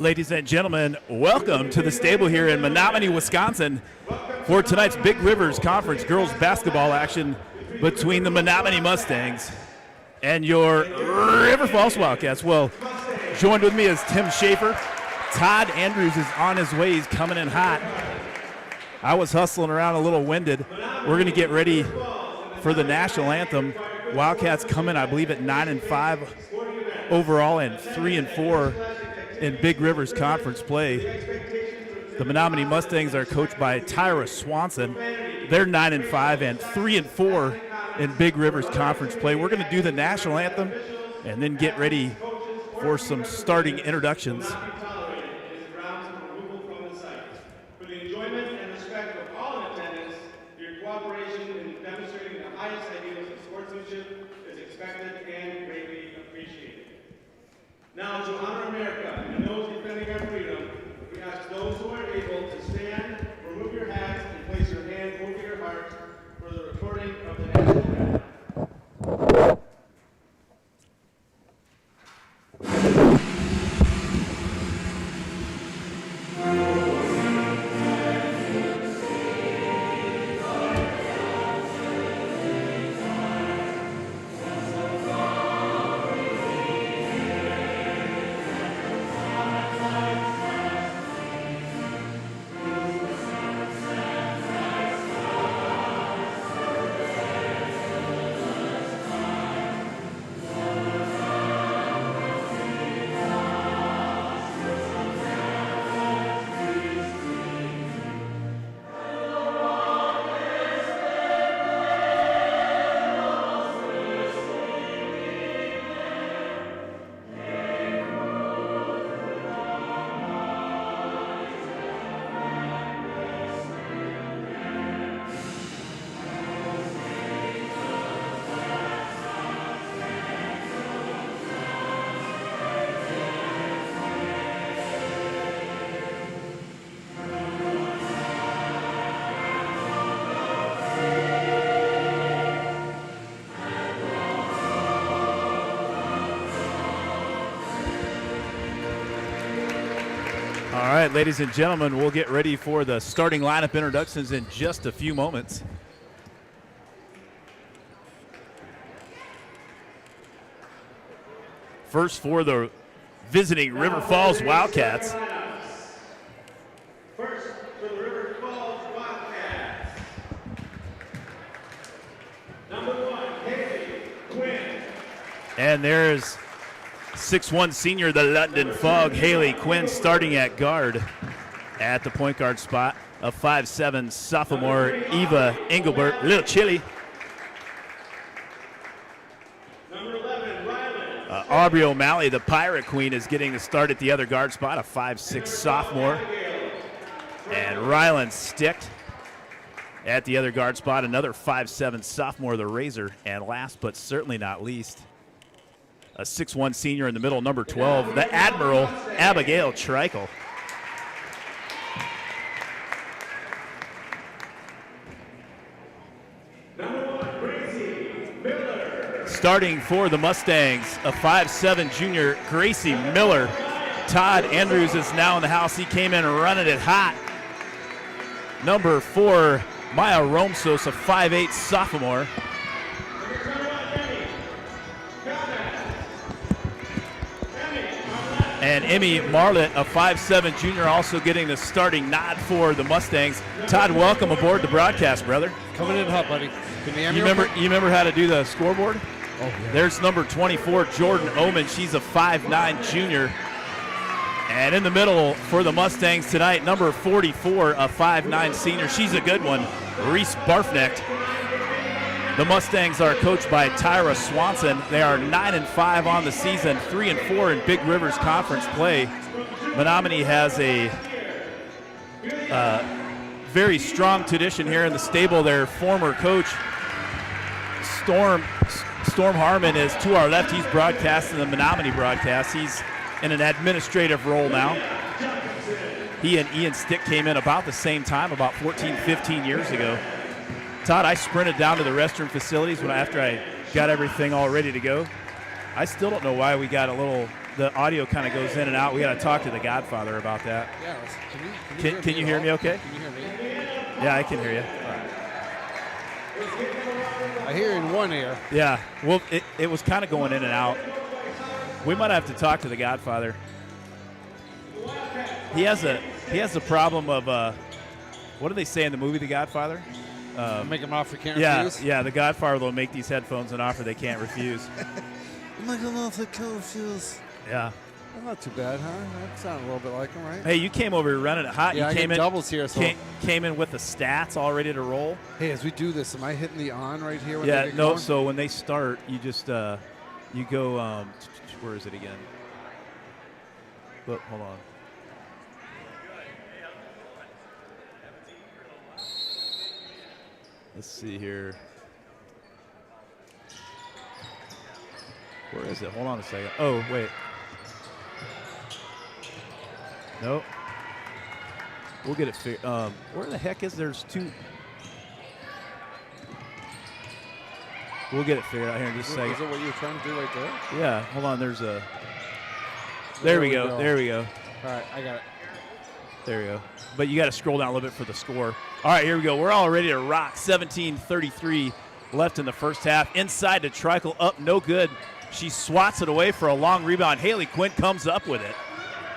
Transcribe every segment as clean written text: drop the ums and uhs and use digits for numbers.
Ladies and gentlemen, welcome to the stable here in Menomonie, Wisconsin for tonight's Big Rivers Conference girls basketball action between the Menomonie Mustangs and your River Falls Wildcats. Well, joined with me is Tim Schaefer. Todd Andrews is on his way. He's coming in hot. I was hustling around a little winded. We're going to get ready for the national anthem. Wildcats come in, I believe, at 9-5 overall and 3-4 in Big Rivers Conference play. The Menomonie Mustangs are coached by Tyra Swanson. They're 9-5 and 3-4 in Big Rivers Conference play. We're going to do the national anthem and then get ready for some starting introductions. For the enjoyment and respect of all in attendance, your cooperation in demonstrating the highest ideals of sportsmanship is expected and greatly appreciated. Now, to honor America and those defending our freedom, we ask those who are able to stand, remove your hats, and place your hand over your heart for the recording of the national anthem. All right, ladies and gentlemen, we'll get ready for the starting lineup introductions in just a few moments. First for the visiting River Falls Wildcats. First for the River Falls Wildcats. Number 1, Haley Quinn. And there's 6'1" senior, the London Fog, Haley Quinn, starting at guard. At the point guard spot, a 5'7" sophomore, Eva Engelbert, little chilly. Number 11, Ryland. Aubrey O'Malley, the Pirate Queen, is getting the start at the other guard spot, a 5'6" sophomore. And Ryland sticked at the other guard spot, another 5'7" sophomore, the Razor. And last but certainly not least, a 6'1" senior in the middle, number 12, the Admiral, Abigail Treichel. Number 1, Gracie Miller. Starting for the Mustangs, a 5'7" junior, Gracie Miller. Todd Andrews is now in the house. He came in running it hot. Number 4, Maya Romsos, a 5'8" sophomore. And Emmy Marlett, a 5'7" junior, also getting the starting nod for the Mustangs. Todd, welcome aboard the broadcast, brother. Coming in hot, buddy. Can you hear me? You remember how to do the scoreboard? Oh, yeah. There's number 24, Jordan Oman. She's a 5'9" junior. And in the middle for the Mustangs tonight, number 44, a 5'9" senior. She's a good one, Reese Barfnecht. The Mustangs are coached by Tyra Swanson. They are 9-5 on the season, 3-4 in Big Rivers Conference play. Menomonie has a very strong tradition here in the stable. Their former coach, Storm Harmon, is to our left. He's broadcasting the Menomonie broadcast. He's in an administrative role now. He and Ian Stick came in about the same time, about 14, 15 years ago. Todd, I sprinted down to the restroom facilities after I got everything all ready to go. I still don't know why we got a little the audio kind of goes in and out. We got to talk to the Godfather about that. Yeah. Can you hear me okay? Can you hear me? Yeah, I can hear you. I hear in one ear. Yeah. Well, it was kind of going in and out. We might have to talk to the Godfather. He has a problem of what do they say in the movie The Godfather? Make them offer can't refuse. Yeah. The Godfather will make these headphones an offer they can't refuse. Make them offer can't refuse. Yeah. Well, not too bad, huh? That sounded a little bit like him, right? Hey, you came over here running it hot. Yeah, you I came get in doubles here. So came in with the stats all ready to roll. hey, as we do this, am I hitting the on right here? When Yeah, they get no. going? So when they start, you just you go. Where is it again? Look, hold on. Let's see here. Where is it? Hold on a second. Oh, wait. Nope. We'll get it figured. Where the heck is there's two? We'll get it figured out here in just a second. Is it what you were trying to do right there? Yeah, hold on. There's a. There we go. There we go. All right, I got it. There we go. But you got to scroll down a little bit for the score. All right, here we go. We're all ready to rock. 17:33 left in the first half. Inside to Trickle, up, no good. She swats it away for a long rebound. Haley Quinn comes up with it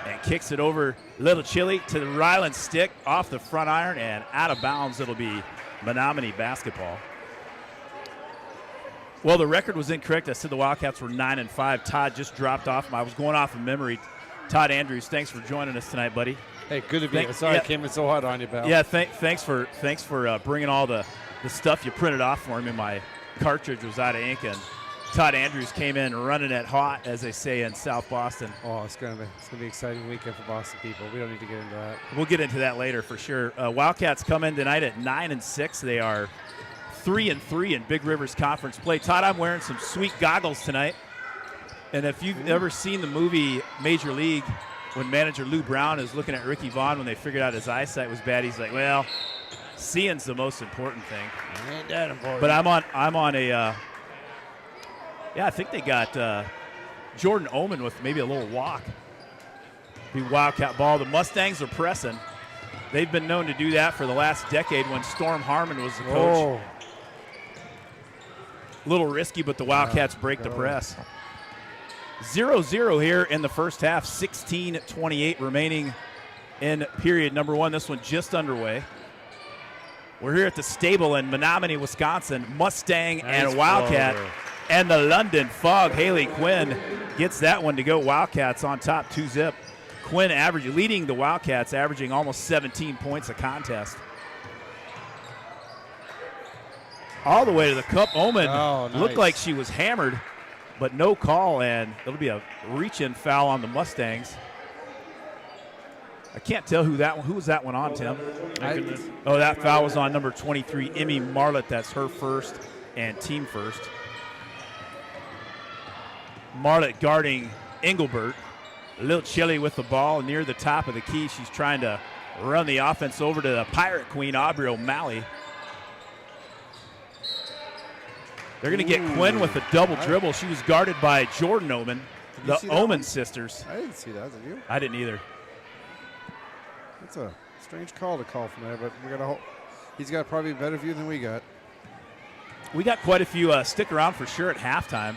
and kicks it over Little Chili to the Ryland stick off the front iron and out of bounds. It'll be Menomonie basketball. Well, the record was incorrect. I said the Wildcats were 9-5. Todd just dropped off. I was going off of memory. Todd Andrews, thanks for joining us tonight, buddy. Hey, good to be here. Sorry I came in so hard on you, pal. Yeah, thanks for bringing all the stuff you printed off for me. My cartridge was out of ink, and Todd Andrews came in running it hot, as they say in South Boston. Oh, it's gonna be an exciting weekend for Boston people. We don't need to get into that. We'll get into that later for sure. Wildcats come in tonight at 9-6. They are 3-3 in Big Rivers Conference play. Todd, I'm wearing some sweet goggles tonight, and if you've ever seen the movie Major League, when manager Lou Brown is looking at Ricky Vaughn when they figured out his eyesight was bad, he's like, well, seeing's the most important thing. Ain't that important? But I'm on a I think they got Jordan Oman with maybe a little walk. Be Wildcat ball. The Mustangs are pressing. They've been known to do that for the last decade when Storm Harmon was the coach. A little risky, but the Wildcats break the press. 0-0 here in the first half. 16:28 remaining in period number one. This one just underway. We're here at the stable in Menomonie, Wisconsin. Mustang and Wildcat. And the London Fog. Haley Quinn gets that one to go. Wildcats on top, 2-zip. Quinn leading the Wildcats, averaging almost 17 points a contest. All the way to the cup. Oman looked like she was hammered, but no call, and it'll be a reach-in foul on the Mustangs. I can't tell who was that one on, Tim? That foul was on number 23, Emmy Marlett. That's her first and team first. Marlett guarding Engelbert. A little chilly with the ball near the top of the key. She's trying to run the offense over to the Pirate Queen, Aubrey O'Malley. They're going to get Quinn with a double dribble. She was guarded by Jordan Oman, the Oman sisters. I didn't see that. Did you? I didn't either. That's a strange call to call from there, but he's got probably a better view than we got. We got quite a few. Stick around for sure at halftime.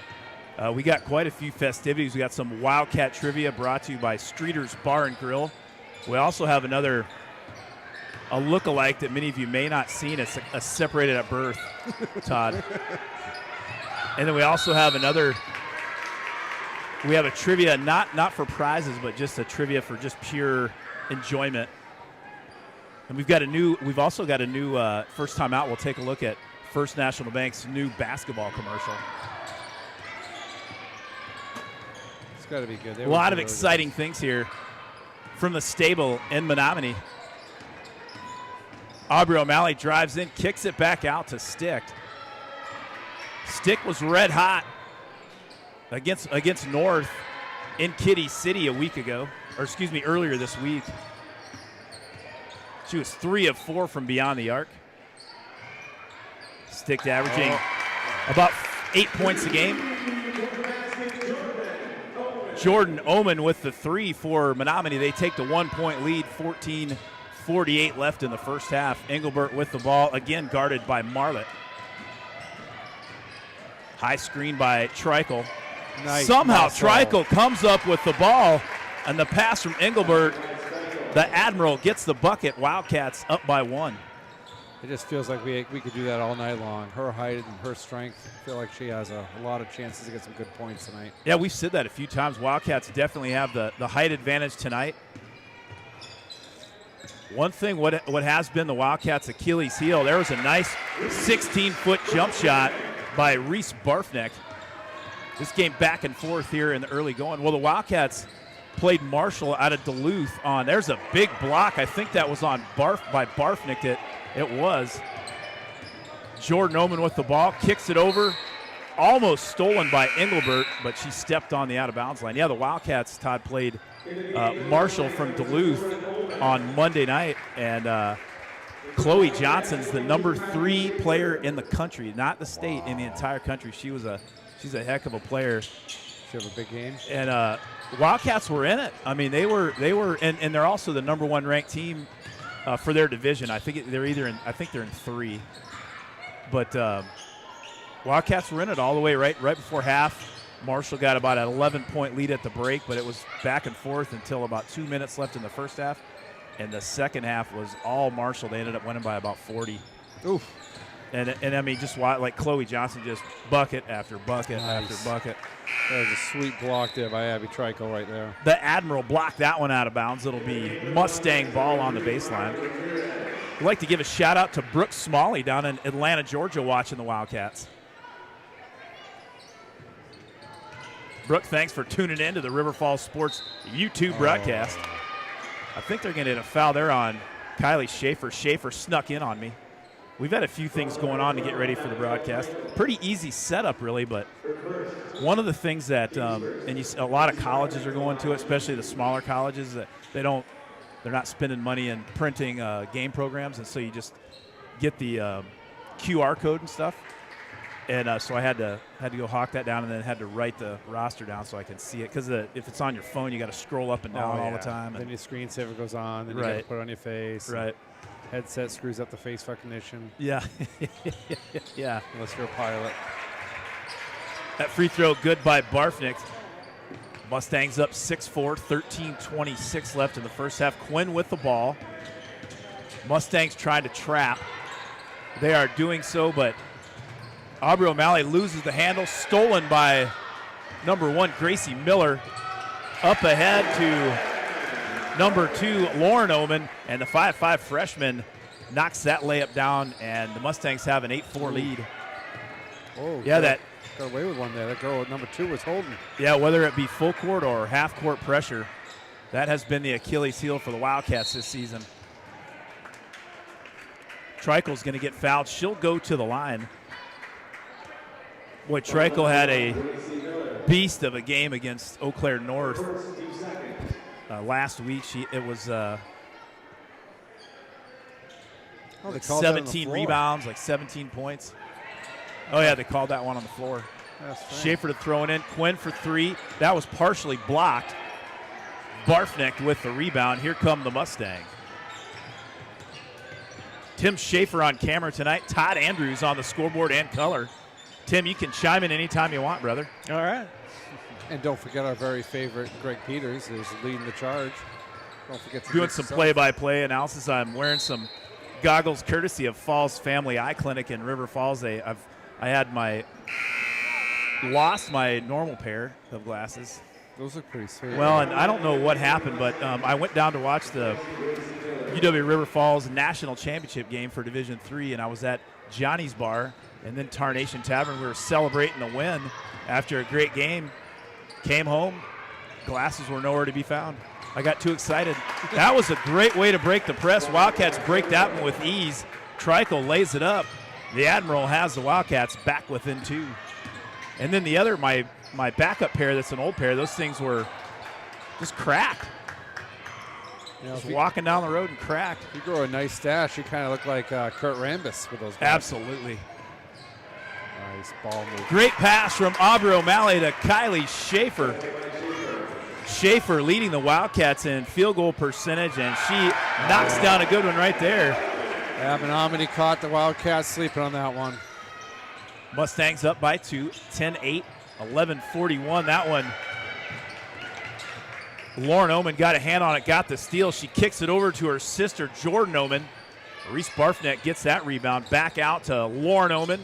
We got quite a few festivities. We got some Wildcat trivia brought to you by Streeter's Bar and Grill. We also have a look-alike that many of you may not seen. It's a separated at birth, Todd. And then we also have we have a trivia, not for prizes, but just a trivia for just pure enjoyment. And we've also got a new first time out. We'll take a look at First National Bank's new basketball commercial. It's got to be good. A lot of exciting things here from the stable in Menomonie. Aubrey O'Malley drives in, kicks it back out to Stick. Stick was red hot against North in Kitty City earlier this week. She was 3 of 4 from beyond the arc. Stick averaging about 8 points a game. Jordan Oman with the 3 for Menomonie. They take the 1-point lead, 14:48 left in the first half. Engelbert with the ball, again guarded by Marlett. High screen by Treichel. Nice. Somehow muscle. Treichel comes up with the ball, and the pass from Engelbert, the Admiral gets the bucket. Wildcats up by 1. It just feels like we could do that all night long. Her height and her strength, I feel like she has a lot of chances to get some good points tonight. Yeah, we've said that a few times. Wildcats definitely have the height advantage tonight. One thing, what has been the Wildcats' Achilles heel, there was a nice 16-foot jump shot by Reese Barfneck. This game back and forth here in the early going. Well, the Wildcats played Marshall out of Duluth on. There's a big block. I think that was on by Barfnick. It was. Jordan Oman with the ball, kicks it over. Almost stolen by Engelbert, but she stepped on the out-of-bounds line. Yeah, the Wildcats, Todd, played Marshall from Duluth on Monday night, and Chloe Johnson's the number 3 player in the country, not the state, in the entire country. She's a heck of a player. She have a big game. And Wildcats were in it. I mean, they were, and they're also the number 1 ranked team for their division. I think they're in 3, but Wildcats were in it all the way right before half. Marshall got about an 11-point lead at the break, but it was back and forth until about 2 minutes left in the first half, and the second half was all Marshall. They ended up winning by about 40. Oof. And I mean, just like Chloe Johnson, just bucket after bucket after bucket. That was a sweet block there by Abby Treichel right there. The Admiral blocked that one out of bounds. It'll be Mustang ball on the baseline. I'd like to give a shout out to Brooke Smalley down in Atlanta, Georgia, watching the Wildcats. Brooke, thanks for tuning in to the River Falls Sports YouTube broadcast. I think they're going to get a foul there on Kylie Schaefer. Schaefer snuck in on me. We've had a few things going on to get ready for the broadcast. Pretty easy setup, really, but one of the things that a lot of colleges are going to, especially the smaller colleges, that they're not spending money in printing game programs, and so you just get the QR code and stuff. And so I had to go hawk that down, and then had to write the roster down so I can see it. Because if it's on your phone, you got to scroll up and down all the time. Then your screensaver goes on, then you got to put it on your face. Right. Headset screws up the face recognition. Yeah. Yeah. Unless you're a pilot. That free throw good by Barfnick. Mustangs up 6-4, 13:26 left in the first half. Quinn with the ball. Mustangs trying to trap. They are doing so, but Aubrey O'Malley loses the handle. Stolen by number 1, Gracie Miller. Up ahead to number 2, Lauren Oman, and the 5'5" freshman knocks that layup down, and the Mustangs have an 8-4 lead. Oh, yeah, got away with one there. That girl at number 2 was holding. Yeah, whether it be full court or half court pressure, that has been the Achilles heel for the Wildcats this season. Treichel's going to get fouled. She'll go to the line. Boy, Treichel had a beast of a game against Eau Claire North. Last week, it was 17 rebounds, like 17 points. Oh, yeah, they called that one on the floor. Schaefer to throw it in. Quinn for 3. That was partially blocked. Barfnick with the rebound. Here come the Mustang. Tim Schaefer on camera tonight. Todd Andrews on the scoreboard and color. Tim, you can chime in anytime you want, brother. All right. And don't forget our very favorite Greg Peters is leading the charge. Don't forget to doing some play-by-play analysis. I'm wearing some goggles courtesy of Falls Family Eye Clinic in River Falls. I lost my normal pair of glasses. Those look pretty sweet. Well, and I don't know what happened, but I went down to watch the UW River Falls National Championship game for Division III, and I was at Johnny's Bar and then Tarnation Tavern. We were celebrating a win after a great game. Came home, glasses were nowhere to be found. I got too excited. That was a great way to break the press. Wildcats break that one with ease. Treichel lays it up. The Admiral has the Wildcats back within 2. And then the other, my backup pair, that's an old pair, those things were just cracked. Just walking down the road and cracked. If you grow a nice stash, you kind of look like Kurt Rambis with those glasses. Absolutely. Nice ball move. Great pass from Aubrey O'Malley to Kylie Schaefer. Schaefer leading the Wildcats in field goal percentage, and she knocks down a good one right there. Yeah, Menomonie caught the Wildcats sleeping on that one. Mustangs up by 2, 10-8, 11-41. That one, Lauren Oman got a hand on it, got the steal. She kicks it over to her sister, Jordan Oman. Reese Barfneck gets that rebound. Back out to Lauren Oman.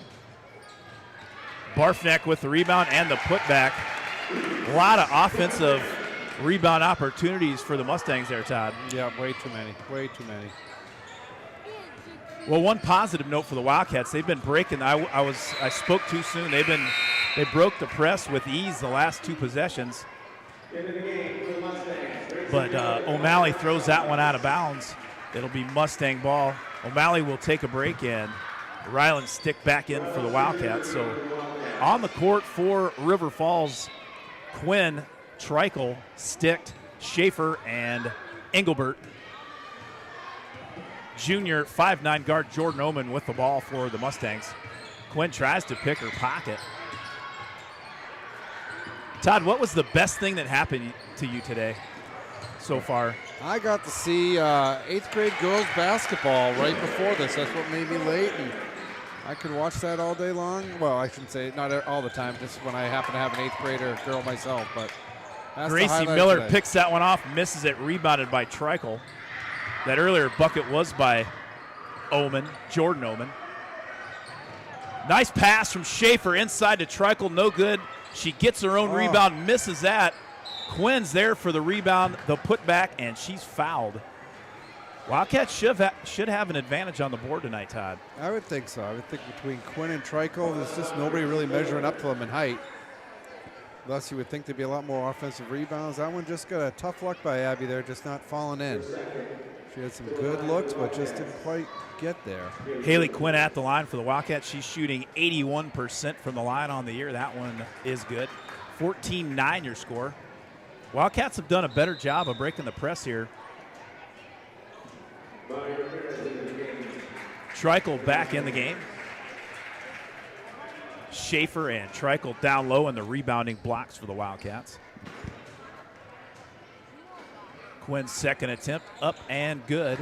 Barfneck with the rebound and the putback. A lot of offensive rebound opportunities for the Mustangs there, Todd. Yeah, way too many. Way too many. Well, one positive note for the Wildcats, they've been breaking. I spoke too soon. They broke the press with ease the last 2 possessions. But O'Malley throws that one out of bounds. It'll be Mustang ball. O'Malley will take a break, and Ryland stick back in for the Wildcats. So on the court for River Falls, Quinn, Treichel, Sticht, Schaefer, and Engelbert. Junior 5'9" guard Jordan Oman with the ball for the Mustangs. Quinn tries to pick her pocket. Todd, what was the best thing that happened to you today so far? I got to see 8th grade girls basketball right before this. That's what made me late, and I could watch that all day long. Well, I shouldn't say not all the time, just when I happen to have an 8th grader girl myself. But that's Gracie Miller picks that one off, misses it, rebounded by Treichel. That earlier bucket was by Oman, Jordan Oman. Nice pass from Schaefer inside to Treichel, no good. She gets her own rebound, misses that. Quinn's there for the rebound, the putback, and she's fouled. Wildcats should have an advantage on the board tonight, Todd. I would think so. I would think between Quinn and Treichel, there's just nobody really measuring up to them in height. Thus, you would think there'd be a lot more offensive rebounds. That one just got a tough luck by Abby there, just not falling in. She had some good looks, but just didn't quite get there. Haley Quinn at the line for the Wildcats. She's shooting 81% from the line on the year. That one is good. 14-9 your score. Wildcats have done a better job of breaking the press here. Treichel back in the game. Schaefer and Treichel down low in the rebounding blocks for the Wildcats. Quinn's second attempt up and good.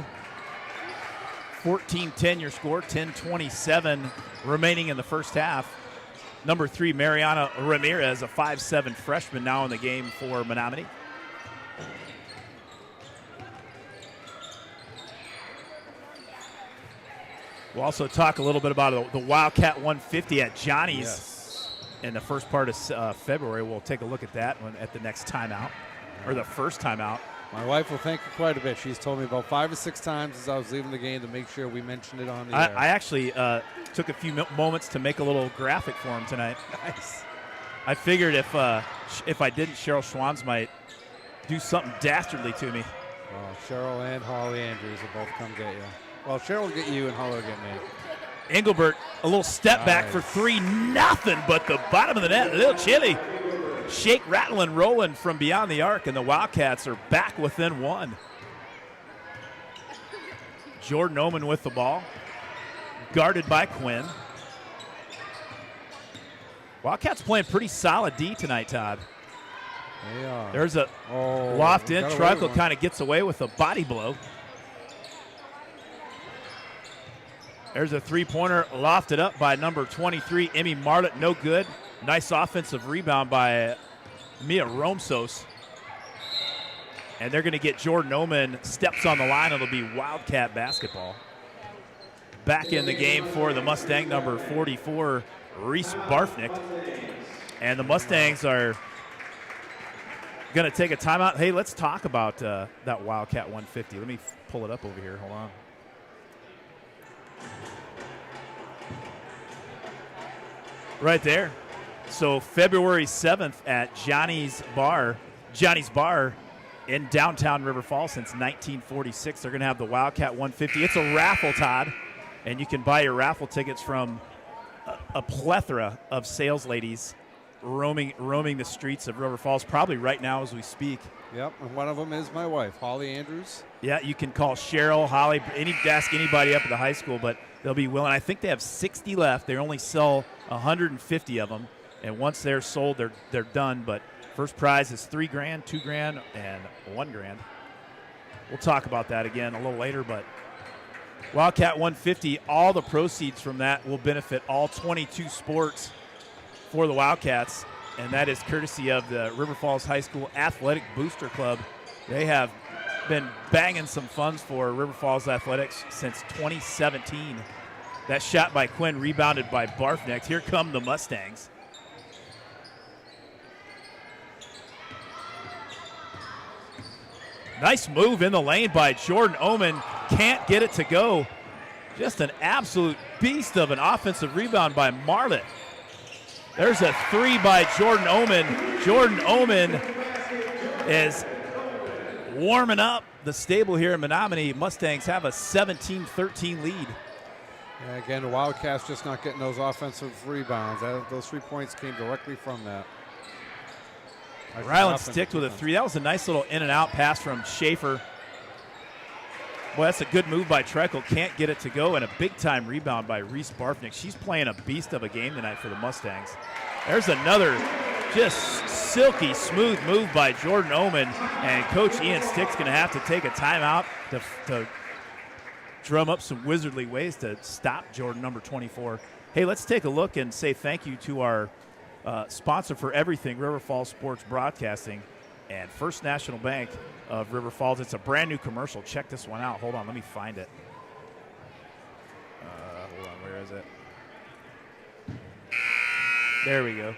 14-10 your score, 10:27 remaining in the first half. Number 3, Mariana Ramirez, a 5'7" freshman, now in the game for Menomonie. We'll also talk a little bit about the Wildcat 150 at Johnny's in the first part of February. We'll take a look at that one at the next timeout, or the first timeout. My wife will thank you quite a bit. She's told me about 5 or 6 times as I was leaving the game to make sure we mentioned it on the air. I actually took a few moments to make a little graphic for him tonight. Nice. I figured if I didn't, Cheryl Schwans might do something dastardly to me. Well, Cheryl and Holly Andrews will both come get you. Well, Cheryl will get you and Holly will get me. Engelbert, a little step back for 3, nothing but the bottom of the net, a little chilly. Shake, rattle, and rolling from beyond the arc, and the Wildcats are back within 1. Jordan Oman with the ball, guarded by Quinn. Wildcats playing pretty solid D tonight, Todd. They are. There's a loft in. Treichel kind of gets away with a body blow. There's a three-pointer lofted up by number 23, Emmy Marlett, no good. Nice offensive rebound by Mia Romsos. And they're going to get Jordan Oman steps on the line. It'll be Wildcat basketball. Back in the game for the Mustang, number 44, Reese Barfnick. And the Mustangs are going to take a timeout. Hey, let's talk about that Wildcat 150. Let me pull it up over here. Hold on. Right there. So February 7th at Johnny's Bar in downtown River Falls since 1946. They're going to have the Wildcat 150. It's a raffle, Todd, and you can buy your raffle tickets from a plethora of sales ladies roaming the streets of River Falls, probably right now as we speak. Yep, and one of them is my wife, Holly Andrews. Yeah, you can call Cheryl, Holly, ask anybody up at the high school, but they'll be willing. I think they have 60 left. They only sell 150 of them, and once they're sold, they're done. But First prize is $3 grand, $2 grand, and $1 grand. We'll talk about that again a little later, but Wildcat 150, all the proceeds from that will benefit all 22 sports for the Wildcats, and that is courtesy of the River Falls High School Athletic Booster Club. They have been banging some funds for River Falls Athletics since 2017. That shot by Quinn, rebounded by Barfnecht. Here come the Mustangs. Nice move in the lane by Jordan Oman. Can't get it to go. Just an absolute beast of an offensive rebound by Marlett. There's a three by Jordan Oman. Jordan Oman is warming up the stable here in Menomonie. Mustangs have a 17-13 lead. Yeah, again, the Wildcats just not getting those offensive rebounds. Those 3 points came directly from that. Ryland sticked with a three. That was a nice little in and out pass from Schaefer. Boy, that's a good move by Treichel. Can't get it to go, and a big-time rebound by Reese Barfnick. She's playing a beast of a game tonight for the Mustangs. There's another just silky smooth move by Jordan Oman, and Coach Ian Stick's going to have to take a timeout to drum up some wizardly ways to stop Jordan, number 24. Hey, let's take a look and say thank you to our sponsor for everything, River Falls Sports Broadcasting and First National Bank of River Falls. It's a brand new commercial. Check this one out. Hold on, let me find it. Hold on, where is it? There we go.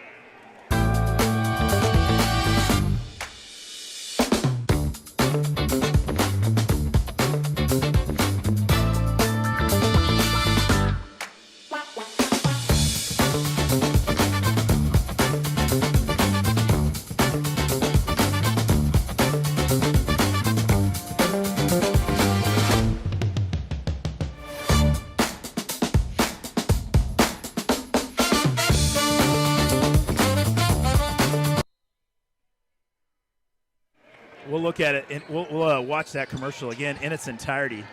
We'll look at it, and we'll watch that commercial again in its entirety.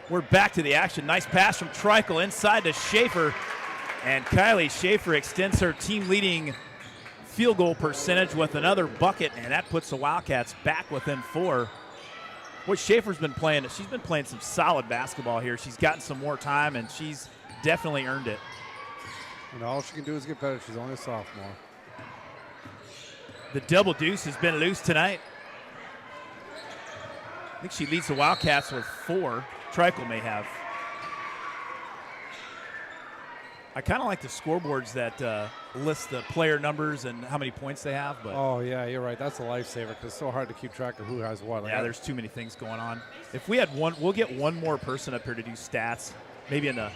We're back to the action. Nice pass from Treichel inside to Schaefer, and Kylie Schaefer extends her team-leading field goal percentage with another bucket, and that puts the Wildcats back within 4. What Schaefer's been playing, she's been playing some solid basketball here. She's gotten some more time, and she's definitely earned it. And all she can do is get better. She's only a sophomore. The double deuce has been loose tonight. I think she leads the Wildcats with 4. Treichel may have. I kind of like the scoreboards that list the player numbers and how many points they have. But oh, yeah, you're right. That's a lifesaver because it's so hard to keep track of who has what. Yeah, there's too many things going on. If we had one, we'll get one more person up here to do stats, maybe in the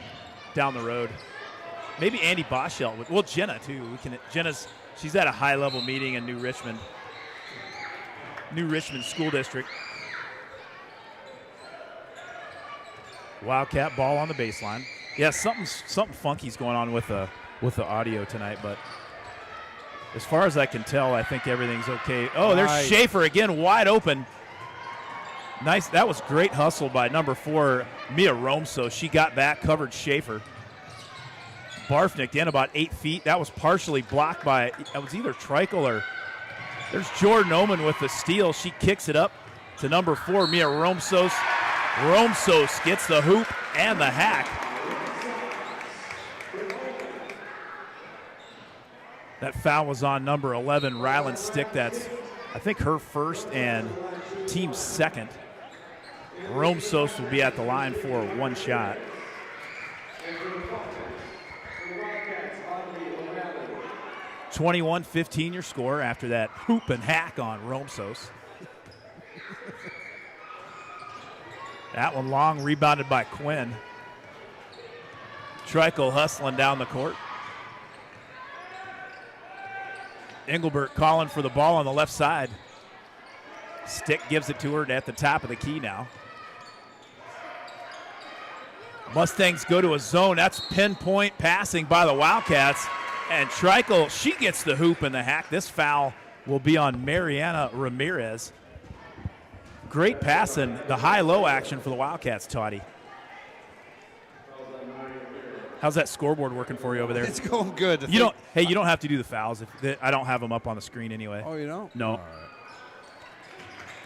down the road. Maybe Andy Boschelt. Well, Jenna, too. She's at a high-level meeting in New Richmond School District. Wildcat ball on the baseline. Yeah, something funky's going on with the audio tonight, but as far as I can tell, I think everything's okay. Oh, there's Schaefer again, wide open. Nice. That was great hustle by number 4, Mia Romso. She got back, covered Schaefer. Barfnick in about 8 feet. That was partially blocked by, it was either Treichel or, there's Jordan Oman with the steal. She kicks it up to number 4, Mia Romsos. Romsos gets the hoop and the hack. That foul was on number 11, Ryland Stick. That's, I think, her first and team's second. Romsos will be at the line for one shot. 21-15 your score after that hoop and hack on Romsos. That one long, rebounded by Quinn. Treichel hustling down the court. Engelbert calling for the ball on the left side. Stick gives it to her at the top of the key now. Mustangs go to a zone. That's pinpoint passing by the Wildcats. And Treichel, she gets the hoop and the hack. This foul will be on Mariana Ramirez. Great pass and the high-low action for the Wildcats, Toddy. How's that scoreboard working for you over there? It's going good. You don't. Hey, you don't have to do the fouls. I don't have them up on the screen anyway. Oh, you don't? No. All right.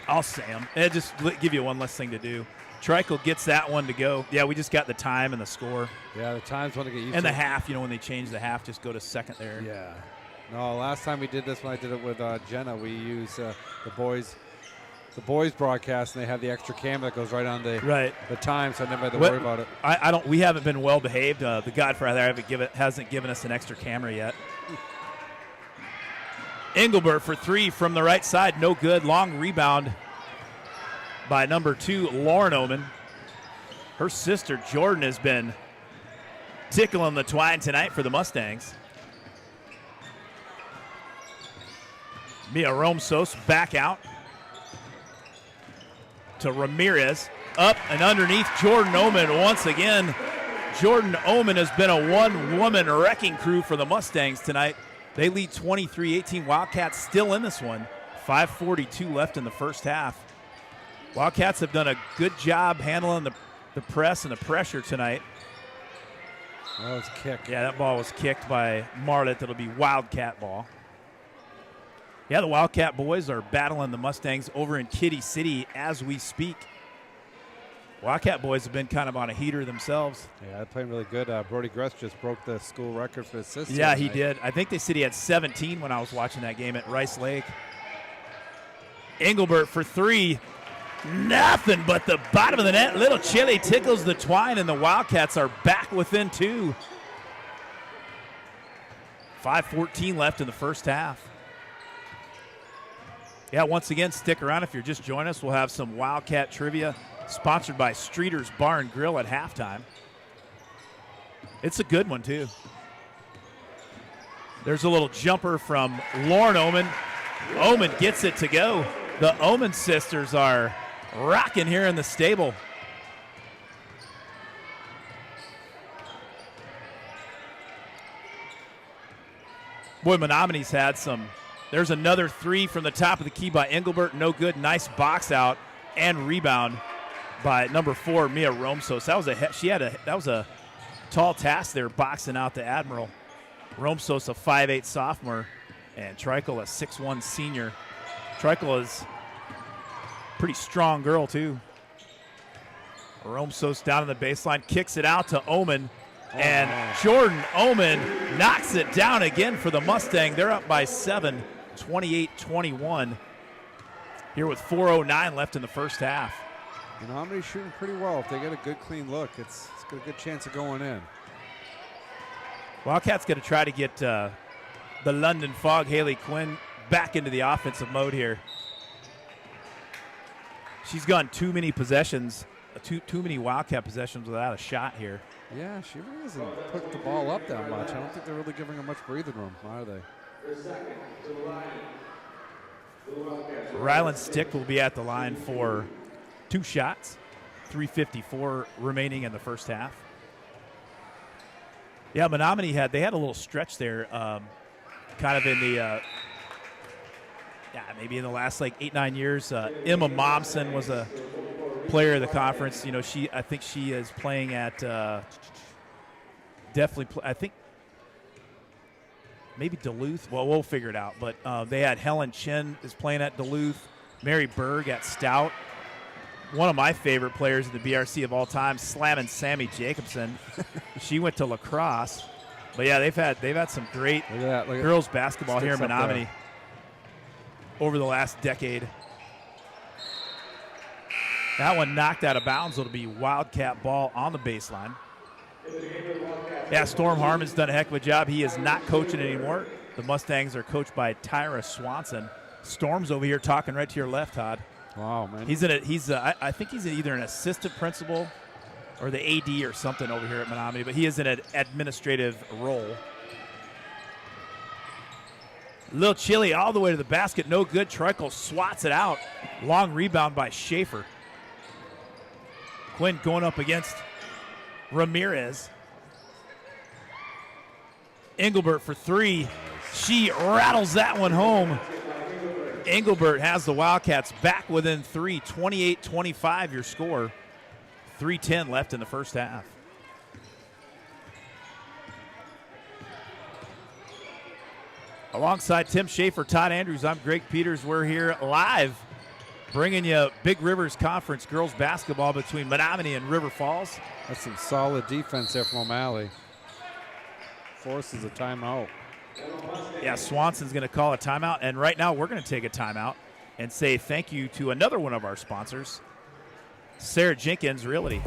I'll say them. It just give you one less thing to do. Trikel gets that one to go. Yeah, we just got the time and the score. Yeah, the times want to get used to. And the half, when they change the half, just go to second there. Yeah. No, last time we did this, when I did it with Jenna, we used the boys broadcast, and they have the extra camera that goes right on the time, so I never had to worry about it. I don't. We haven't been well behaved. The Godfather hasn't given us an extra camera yet. Engelbert for 3 from the right side, no good. Long rebound by number 2, Lauren Oman. Her sister Jordan has been tickling the twine tonight for the Mustangs. Mia Romsos back out to Ramirez. Up and underneath Jordan Oman once again. Jordan Oman has been a one-woman wrecking crew for the Mustangs tonight. They lead 23-18. Wildcats still in this one. 5:42 left in the first half. Wildcats have done a good job handling the press and the pressure tonight. Oh, it's kicked. Yeah, that ball was kicked by Marlett. It'll be Wildcat ball. Yeah, the Wildcat boys are battling the Mustangs over in Kitty City as we speak. Wildcat boys have been kind of on a heater themselves. Yeah, they're playing really good. Brody Gress just broke the school record for assists. Yeah, he did. I think they said he had 17 when I was watching that game at Rice Lake. Engelbert for 3. Nothing but the bottom of the net. Little Chili tickles the twine, and the Wildcats are back within 2. 5:14 left in the first half. Yeah, once again, stick around if you're just joining us. We'll have some Wildcat trivia sponsored by Streeter's Bar and Grill at halftime. It's a good one, too. There's a little jumper from Lauren Oman. Oman gets it to go. The Oman sisters are rocking here in the stable. Boy, Menominee's had some. There's another 3 from the top of the key by Engelbert. No good. Nice box out and rebound by number 4, Mia Romsos. That was a tall task there, boxing out the Admiral. Romsos, a 5'8" sophomore, and Trikel, a 6'1" senior. Trikel is a pretty strong girl, too. Romsos down on the baseline, kicks it out to Oman, and Jordan Oman knocks it down again for the Mustang. They're up by 7, 28-21, here with 4:09 left in the first half. Menominee's shooting pretty well. If they get a good, clean look, it's got a good chance of going in. Wildcats going to try to get the London Fog, Haley Quinn, back into the offensive mode here. She's gone too many possessions, too many Wildcat possessions without a shot here. Yeah, she really hasn't put the ball up that much. I don't think they're really giving her much breathing room, are they? Ryland Stick will be at the line for 2 shots. 3:54 remaining in the first half. Yeah, Menomonie had a little stretch there, kind of in the maybe in the last 8-9 years. Emma Momsen was a player of the conference. I think she is playing at I think maybe Duluth. Well, we'll figure it out. But they had Helen Chin is playing at Duluth. Mary Berg at Stout. One of my favorite players in the BRC of all time, slamming Sammy Jacobson. She went to lacrosse. But yeah, they've had some great girls basketball here in Menomonie over the last decade. That one knocked out of bounds. It'll be Wildcat ball on the baseline. Yeah, Storm Harmon's done a heck of a job. He is not coaching anymore. The Mustangs are coached by Tyra Swanson. Storm's over here talking right to your left, Todd. Wow, man. I think he's either an assistant principal or the AD or something over here at Menomonie, but he is in an administrative role. Little Chili all the way to the basket. No good. Trikel swats it out. Long rebound by Schaefer. Quinn going up against Ramirez. Engelbert for 3. She rattles that one home. Engelbert has the Wildcats back within 3. 28-25 your score. 3:10 left in the first half. Alongside Tim Schaefer, Todd Andrews, I'm Greg Peters. We're here live bringing you Big Rivers Conference girls basketball between Menomonie and River Falls. That's some solid defense there from O'Malley. Forces a timeout. Yeah, Swanson's going to call a timeout, and right now we're going to take a timeout and say thank you to another one of our sponsors, Sarah Jenkins Realty.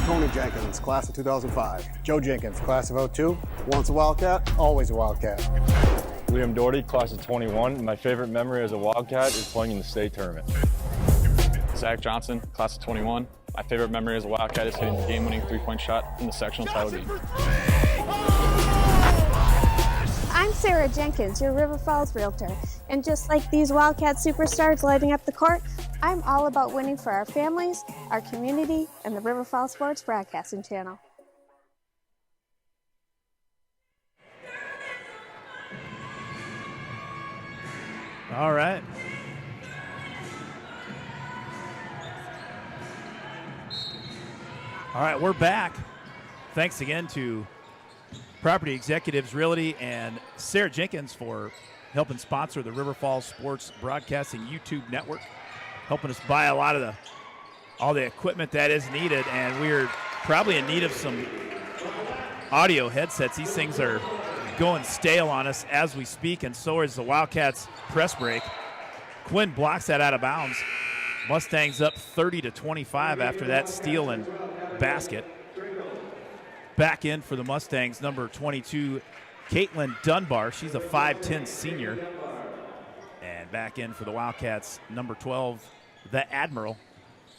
Tony Jenkins, class of 2005. Joe Jenkins, class of 02. Once a Wildcat, always a Wildcat. Liam Doherty, class of 21. My favorite memory as a Wildcat is playing in the state tournament. Zach Johnson, class of 21. My favorite memory as a Wildcat is hitting the game-winning three-point shot in the sectional title game. I'm Sarah Jenkins, your River Falls realtor. And just like these Wildcat superstars lighting up the court, I'm all about winning for our families, our community, and the River Falls Sports Broadcasting Channel. All right. All right, we're back. Thanks again to Property Executives Realty and Sarah Jenkins for helping sponsor the River Falls Sports Broadcasting YouTube network, helping us buy a lot of all the equipment that is needed, and we're probably in need of some audio headsets. These things are going stale on us as we speak, and so is the Wildcats press break. Quinn blocks that out of bounds. Mustangs up 30-25 after that steal and basket. Back in for the Mustangs, number 22, Caitlin Dunbar. She's a 5'10 senior. And back in for the Wildcats, number 12, the Admiral,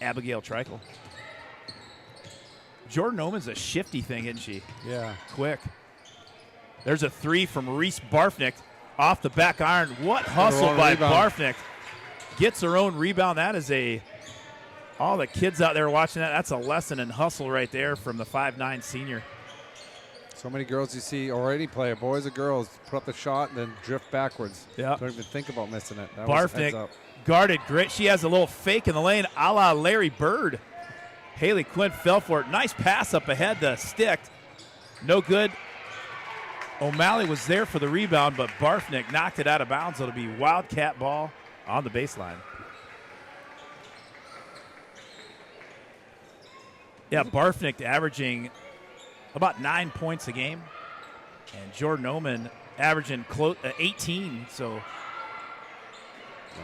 Abigail Treichel. Jordan Oman's a shifty thing, isn't she? Yeah. Quick. There's a three from Reese Barfnick off the back iron. What hustle by rebound. Barfnick. Gets her own rebound. That is all the kids out there watching that, that's a lesson in hustle right there from the 5'9 senior. So many girls you see, or any player, boys or girls, put up a shot and then drift backwards. Yeah. Don't even think about missing it. That was a heads Barfnick up. guarded great. She has a little fake in the lane, a la Larry Bird. Haley Quinn fell for it. Nice pass up ahead to Stick. No good. O'Malley was there for the rebound, but Barfnick knocked it out of bounds. It'll be Wildcat ball on the baseline. Yeah, Barfnick averaging about 9 points a game, and Jordan Oman averaging 18. So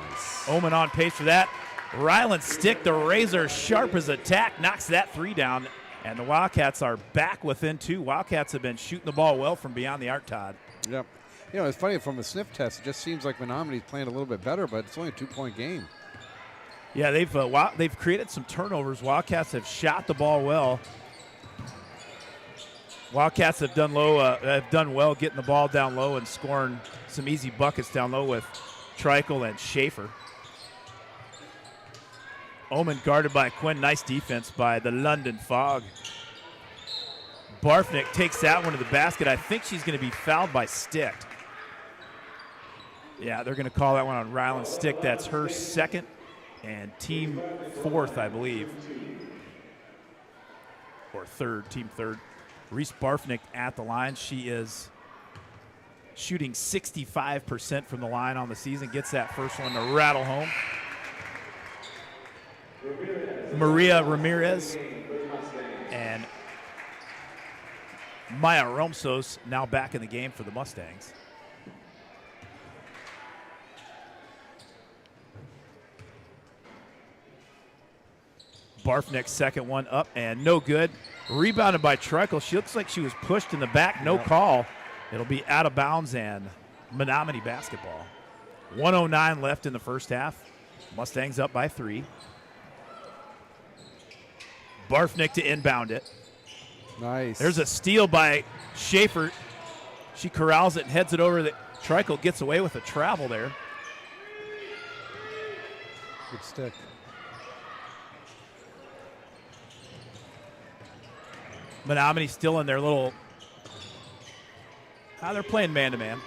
Nice. Oman on pace for that. Ryland Stick, the razor sharp as attack, knocks that three down, and the Wildcats are back within two. Wildcats have been shooting the ball well from beyond the arc, Todd. Yep. You know, it's funny, from the sniff test, it just seems like Menomoni's playing a little bit better, but it's only a 2-point game. Yeah, they've created some turnovers. Wildcats have shot the ball well. Wildcats have done well getting the ball down low and scoring some easy buckets down low with Treichel and Schaefer. Oman guarded by Quinn. Nice defense by the London Fog. Barfnick takes that one to the basket. I think she's going to be fouled by Stick. Yeah, they're going to call that one on Ryland Stick. That's her second and team fourth, I believe. Or third, team third. Reese Barfnick at the line. She is shooting 65% from the line on the season. Gets that first one to rattle home. Maria Ramirez and Maya Romsos now back in the game for the Mustangs. Barfnick's second one up and no good. Rebounded by Treichel. She looks like she was pushed in the back. No call. It'll be out of bounds and Menomonie basketball. 1:09 left in the first half. Mustangs up by 3. Barfnick to inbound it. Nice. There's a steal by Schaefer. She corrals it and heads it over. Treichel gets away with a travel there. Good stick. Menomonie still in their little. They're playing man-to-man.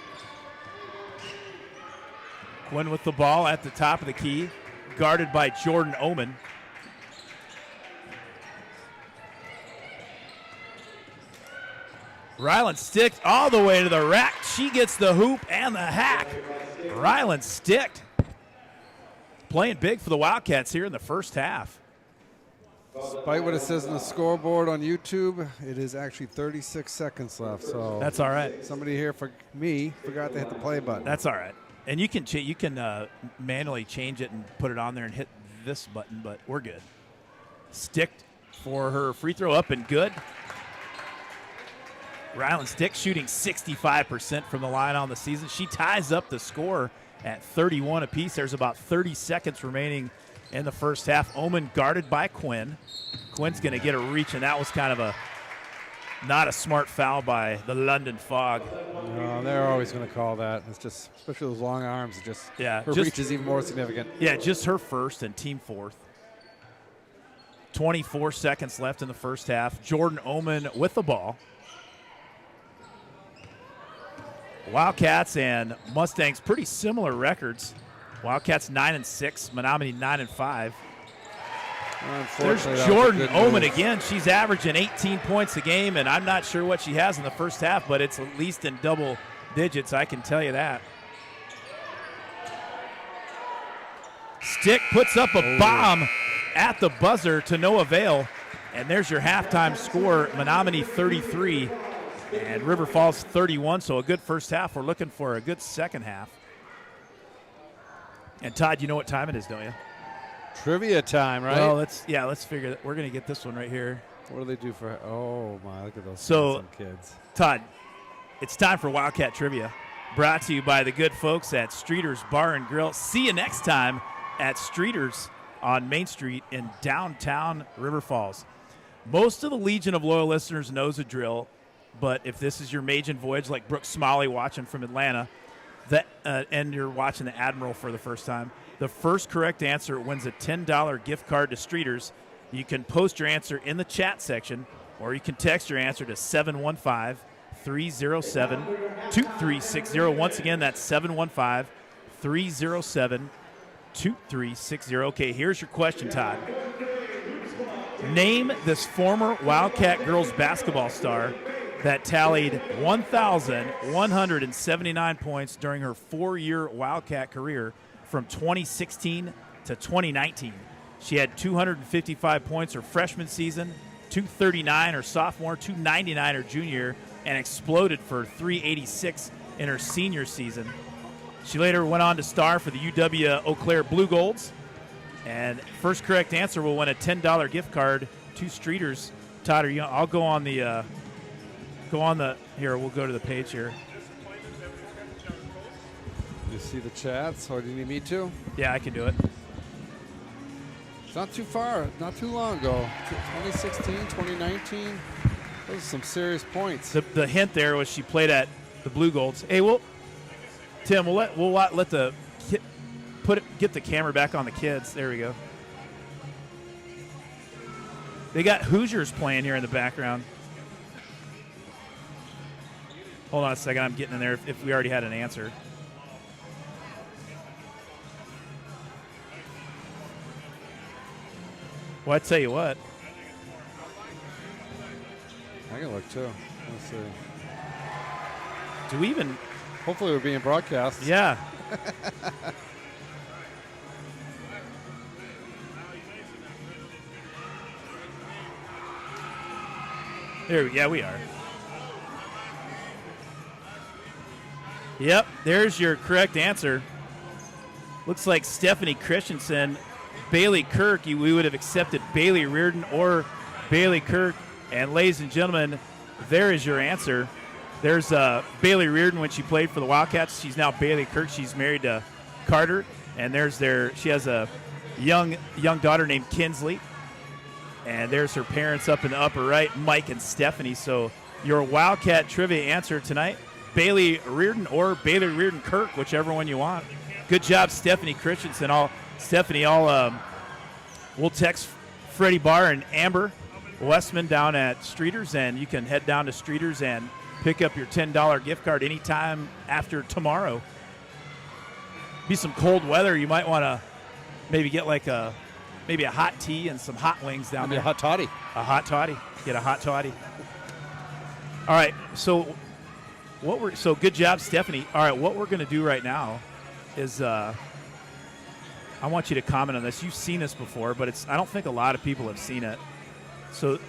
Quinn with the ball at the top of the key, guarded by Jordan Oman. Ryland Stick all the way to the rack. She gets the hoop and the hack. Ryland Stick playing big for the Wildcats here in the first half. Despite what it says on the scoreboard on YouTube, it is actually 36 seconds left. So that's all right. Somebody here forgot to hit the play button. That's all right. And you can manually change it and put it on there and hit this button, but we're good. Stick for her free throw up and good. Ryland Stick shooting 65% from the line on the season. She ties up the score at 31 apiece. There's about 30 seconds remaining in the first half. Omen guarded by Quinn. Quinn's going to get a reach, and that was kind of not a smart foul by the London Fog. No, they're always going to call that. It's just, especially those long arms, her reach is even more significant. Yeah, just her first and team fourth. 24 seconds left in the first half. Jordan Omen with the ball. Wildcats and Mustangs pretty similar records. Wildcats 9-6, Menomonie 9-5. There's Jordan Omen again. She's averaging 18 points a game, and I'm not sure what she has in the first half, but it's at least in double digits, I can tell you that. Stick puts up a bomb at the buzzer to no avail, and there's your halftime score. Menomonie 33 and River Falls 31, so a good first half. We're looking for a good second half. And Todd, you know what time it is, don't you? Trivia time, right? Well, let's figure that. We're going to get this one right here. What do they do for? Oh my, look at those kids. Todd, it's time for Wildcat Trivia, brought to you by the good folks at Streeter's Bar and Grill. See you next time at Streeter's on Main Street in downtown River Falls. Most of the Legion of Loyal listeners knows the drill, but if this is your maiden voyage, like Brooke Smalley watching from Atlanta, and you're watching the Admiral for the first time, the first correct answer wins a $10 gift card to Streeters. You can post your answer in the chat section, or you can text your answer to 715-307-2360. Once again, that's 715-307-2360. Okay, here's your question, Todd. Name this former Wildcat girls basketball star that tallied 1,179 points during her 4-year Wildcat career from 2016 to 2019. She had 255 points her freshman season, 239 her sophomore, 299 her junior, and exploded for 386 in her senior season. She later went on to star for the UW Eau Claire Blue Golds. And first correct answer will win a $10 gift card to Streeters. Todd, I'll go on the here, we'll go to the page here. You see the chats, or do you need me to? Yeah, I can do it. It's not too far, not too long ago. 2016, 2019. Those are some serious points. The hint there was she played at the Blue Golds. Hey, Tim, we'll let the get the camera back on the kids. There we go. They got Hoosiers playing here in the background. Hold on a second, I'm getting in there if we already had an answer. Well, I tell you what. I can look too. Let's see. Do we even? Hopefully we're being broadcast. Yeah. Yeah, we are. Yep, there's your correct answer. Looks like Stephanie Christensen, Bailey Kirk. We would have accepted Bailey Reardon or Bailey Kirk. And ladies and gentlemen, there is your answer. There's Bailey Reardon when she played for the Wildcats. She's now Bailey Kirk. She's married to Carter. And she has a young daughter named Kinsley. And there's her parents up in the upper right, Mike and Stephanie. So your Wildcat trivia answer tonight, Bailey Reardon or Bailey Reardon Kirk, whichever one you want. Good job, Stephanie Christensen. We'll text Freddie Barr and Amber Westman down at Streeters, and you can head down to Streeters and pick up your $10 gift card anytime after tomorrow. Be some cold weather. You might want to maybe get maybe a hot tea and some hot wings down there. A hot toddy. A hot toddy. Get a hot toddy. All right, so good job, Stephanie. All right, what we're going to do right now is I want you to comment on this. You've seen this before, but I don't think a lot of people have seen it. So,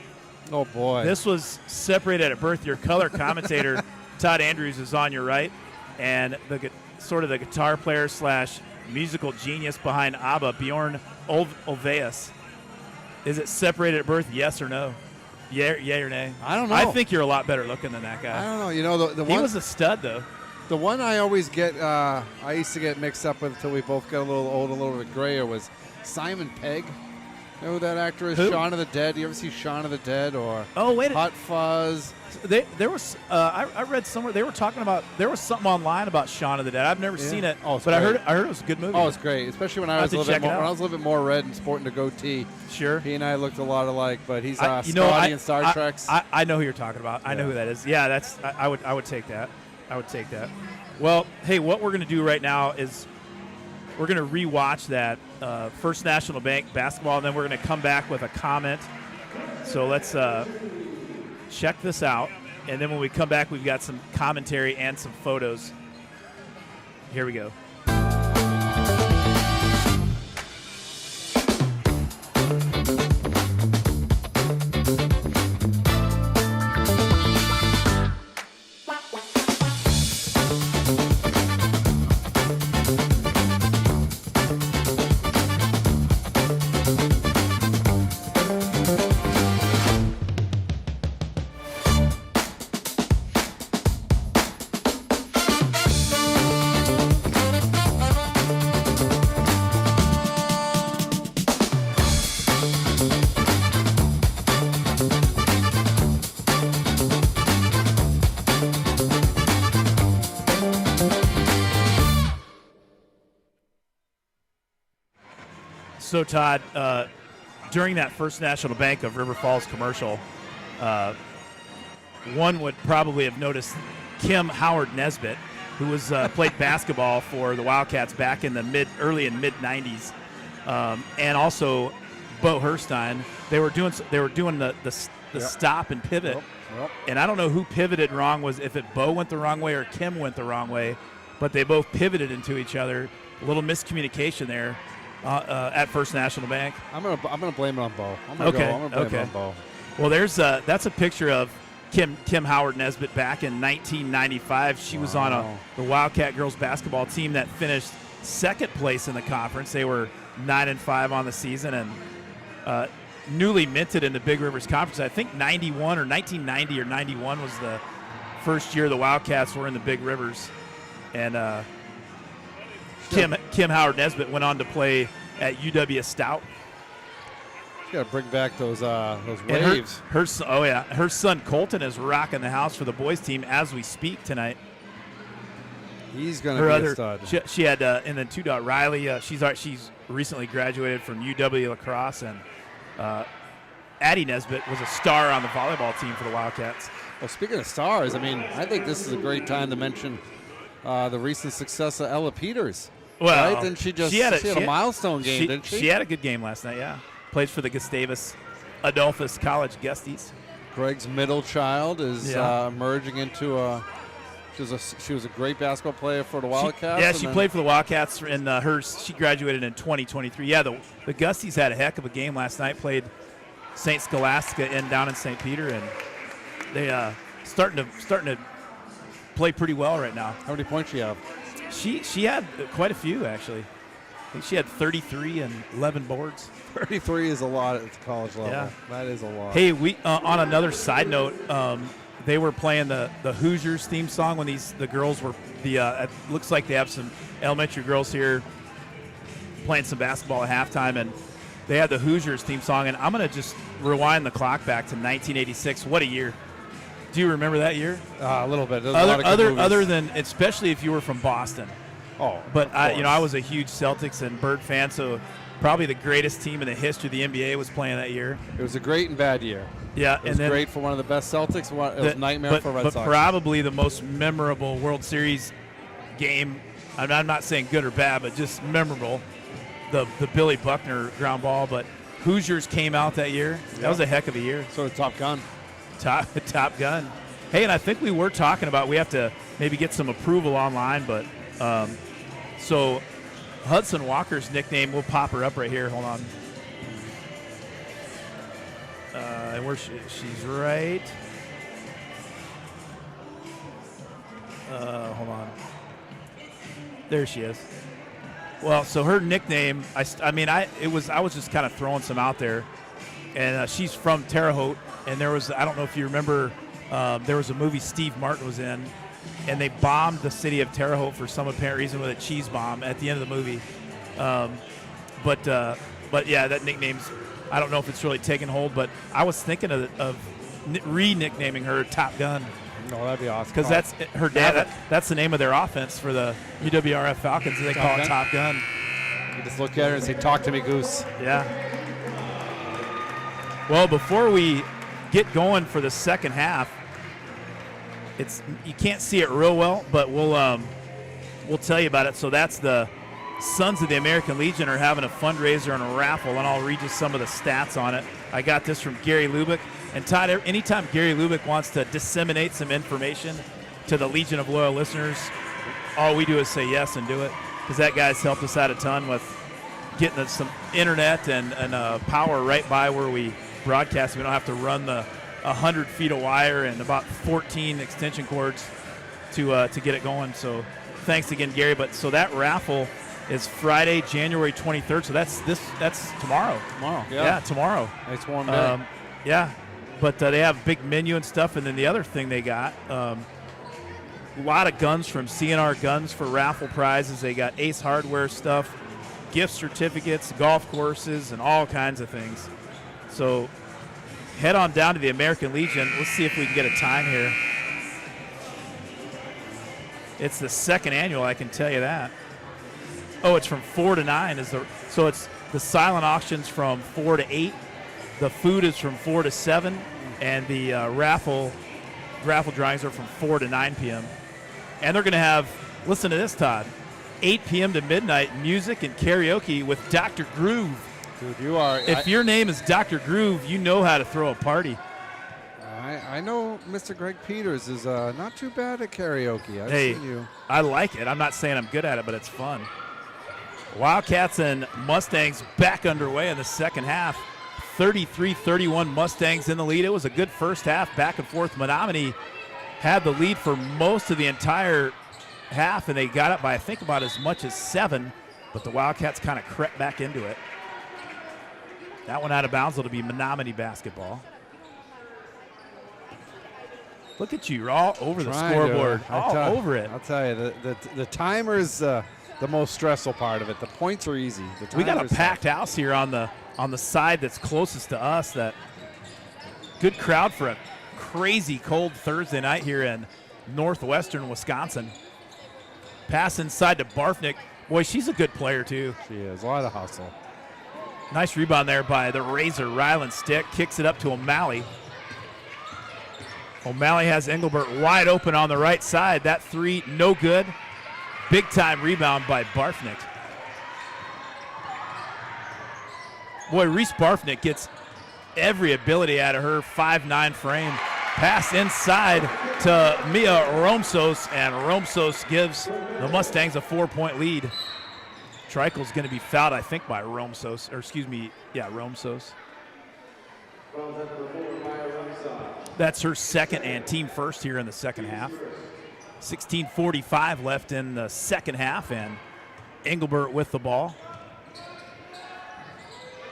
oh boy, this was separated at birth. Your color commentator Todd Andrews is on your right, and the guitar player / musical genius behind ABBA, Bjorn Ulvaeus. Is it separated at birth? Yes or no? Yay or nay? I don't know. I think you're a lot better looking than that guy. I don't know. You know, the he one, was a stud, though. The one I always get, I used to get mixed up with until we both got a little old, a little bit grayer, was Simon Pegg. You know who that actor is? Who? Shaun of the Dead. You ever see Shaun of the Dead or wait Hot Fuzz? There was I read somewhere they were talking about, there was something online about Shaun of the Dead. I've never seen it, but great. I heard it was a good movie. Oh, it's great, especially when I was a little bit more red and sporting a goatee. Sure. He and I looked a lot alike, but he's Scotty in Star Trek. I know who you're talking about. I know who that is. Yeah, I would take that. I would take that. Well, hey, what we're going to do right now is we're going to rewatch that First National Bank basketball, and then we're going to come back with a comment. So let's check this out, and then when we come back, we've got some commentary and some photos. Here we go. So, Todd, during that First National Bank of River Falls commercial, one would probably have noticed Kim Howard Nesbitt, who was played basketball for the Wildcats back in the early and mid '90s, and also Bo Herstein. They were doing the stop and pivot, and I don't know who pivoted wrong. Was if it Bo went the wrong way or Kim went the wrong way, but they both pivoted into each other. A little miscommunication there. At First National Bank. I'm gonna blame it on Bo. I'm gonna blame it on Bo. Well, that's a picture of Kim Howard Nesbitt back in 1995. She was on the Wildcat girls basketball team that finished second place in the conference. They were 9-5 on the season and newly minted in the Big Rivers Conference. I think 91 or 1990 or 91 was the first year the Wildcats were in the Big Rivers, and Kim Howard Nesbitt went on to play at UW Stout. You got to bring back those waves. Her son Colton is rocking the house for the boys team as we speak tonight. He's going to be a stud. She had and then Riley. She's recently graduated from UW La Crosse, and Addie Nesbitt was a star on the volleyball team for the Wildcats. Well, speaking of stars, I think this is a great time to mention the recent success of Ella Peters. Well, right? Didn't she had a milestone game, didn't she? She had a good game last night, yeah. Plays for the Gustavus Adolphus College Gusties. Greg's middle child is emerging into she was a great basketball player for the Wildcats. She played for the Wildcats, and she graduated in 2023. Yeah, the Gusties had a heck of a game last night. Played St. Scholastica down in St. Peter, and they starting to play pretty well right now. How many points she have? She had quite a few, actually. I think she had 33 and 11 boards. 33 is a lot at the college level. Yeah. That is a lot. Hey, we on another side note, they were playing the Hoosiers theme song when the girls were it looks like they have some elementary girls here playing some basketball at halftime, and they had the Hoosiers theme song. And I'm going to just rewind the clock back to 1986. What a year! Do you remember that year? A little bit. Other than, especially if you were from Boston. Oh, but I was a huge Celtics and Bird fan, so probably the greatest team in the history of the NBA was playing that year. It was a great and bad year. Yeah, it was great for one of the best Celtics. It was a nightmare for Red Sox. But probably the most memorable World Series game. I'm not saying good or bad, but just memorable. The Billy Buckner ground ball. But Hoosiers came out that year. That was a heck of a year. So did Top Gun. Top Gun. Hey, and I think we were talking about we have to maybe get some approval online, but so Hudson Walker's nickname, we'll pop her up right here. Hold on. And where she's right. Hold on. There she is. Well, so her nickname, I was just kind of throwing some out there, and she's from Terre Haute, and there was, I don't know if you remember, there was a movie Steve Martin was in, and they bombed the city of Terre Haute for some apparent reason with a cheese bomb at the end of the movie. But yeah, that nickname's, I don't know if it's really taken hold, but I was thinking of re-nicknaming her Top Gun. No, that'd be awesome. Because that's her dad. That's the name of their offense for the UWRF Falcons. They call it Top Gun. You just look at her and say, "Talk to me, Goose." Yeah. Well, before we get going for the second half, you can't see it real well, but we'll tell you about it. So that's the Sons of the American Legion are having a fundraiser and a raffle, and I'll read you some of the stats on it. I got this from Gary Lubick. And Todd, anytime Gary Lubick wants to disseminate some information to the Legion of Loyal listeners, all we do is say yes and do it, because that guy's helped us out a ton with getting some internet and power right by where we broadcast. We don't have to run the 100 feet of wire and about 14 extension cords to get it going. So thanks again, Gary. But so that raffle is Friday, January 23rd. So that's tomorrow. Tomorrow. Yeah, tomorrow. Nice warm day. Yeah. But they have a big menu and stuff. And then the other thing they got, a lot of guns from CNR Guns for raffle prizes. They got Ace Hardware stuff, gift certificates, golf courses, and all kinds of things. So head on down to the American Legion. Let's see if we can get a time here. It's the second annual, I can tell you that. Oh, it's from 4 to 9. So it's the silent auctions from 4 to 8. The food is from 4 to 7, and the raffle drawings are from 4 to 9 p.m. And they're going to have, listen to this, Todd, 8 p.m. to midnight music and karaoke with Dr. Groove. Dude, you are. If your name is Dr. Groove, you know how to throw a party. I know Mr. Greg Peters is not too bad at karaoke. I've seen you. I like it. I'm not saying I'm good at it, but it's fun. Wildcats and Mustangs back underway in the second half. 33-31 Mustangs in the lead. It was a good first half, back and forth. Menomonie had the lead for most of the entire half, and they got up by, I think, about as much as 7, but the Wildcats kind of crept back into it. That one out of bounds. It'll be Menomonie basketball. Look at you. You're all over the scoreboard. All over it. I'll tell you, the timer's the most stressful part of it. The points are easy. We got a packed house here on the side that's closest to us. That good crowd for a crazy cold Thursday night here in northwestern Wisconsin. Pass inside to Barfnick. Boy, she's a good player too. She is. A lot of hustle. Nice rebound there by the Razor. Ryland Stick kicks it up to O'Malley. O'Malley has Engelbert wide open on the right side. That three, no good. Big time rebound by Barfnick. Boy, Reese Barfnick gets every ability out of her 5'9" frame. Pass inside to Mia Romsos, and Romsos gives the Mustangs a 4-point lead. Treichel's going to be fouled, I think, by Romsos, or excuse me, yeah, Romsos. That's her second and team first here in the second half. 16:45 left in the second half, and Engelbert with the ball.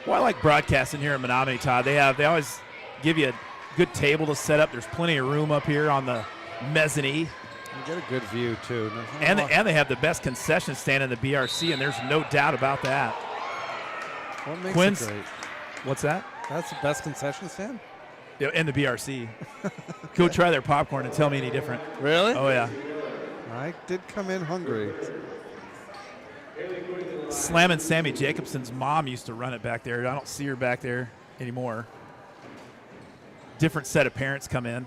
Well, I like broadcasting here in Menomonie, Todd. They always give you a good table to set up. There's plenty of room up here on the mezzanine. You get a good view, too. And they have the best concession stand in the BRC, and there's no doubt about that. What makes Quinn's, it great? What's that? That's the best concession stand? Yeah, in the BRC. Go try their popcorn and tell me any different. Really? Oh, yeah. I did come in hungry. Slammin' Sammy Jacobson's mom used to run it back there. I don't see her back there anymore. Different set of parents come in.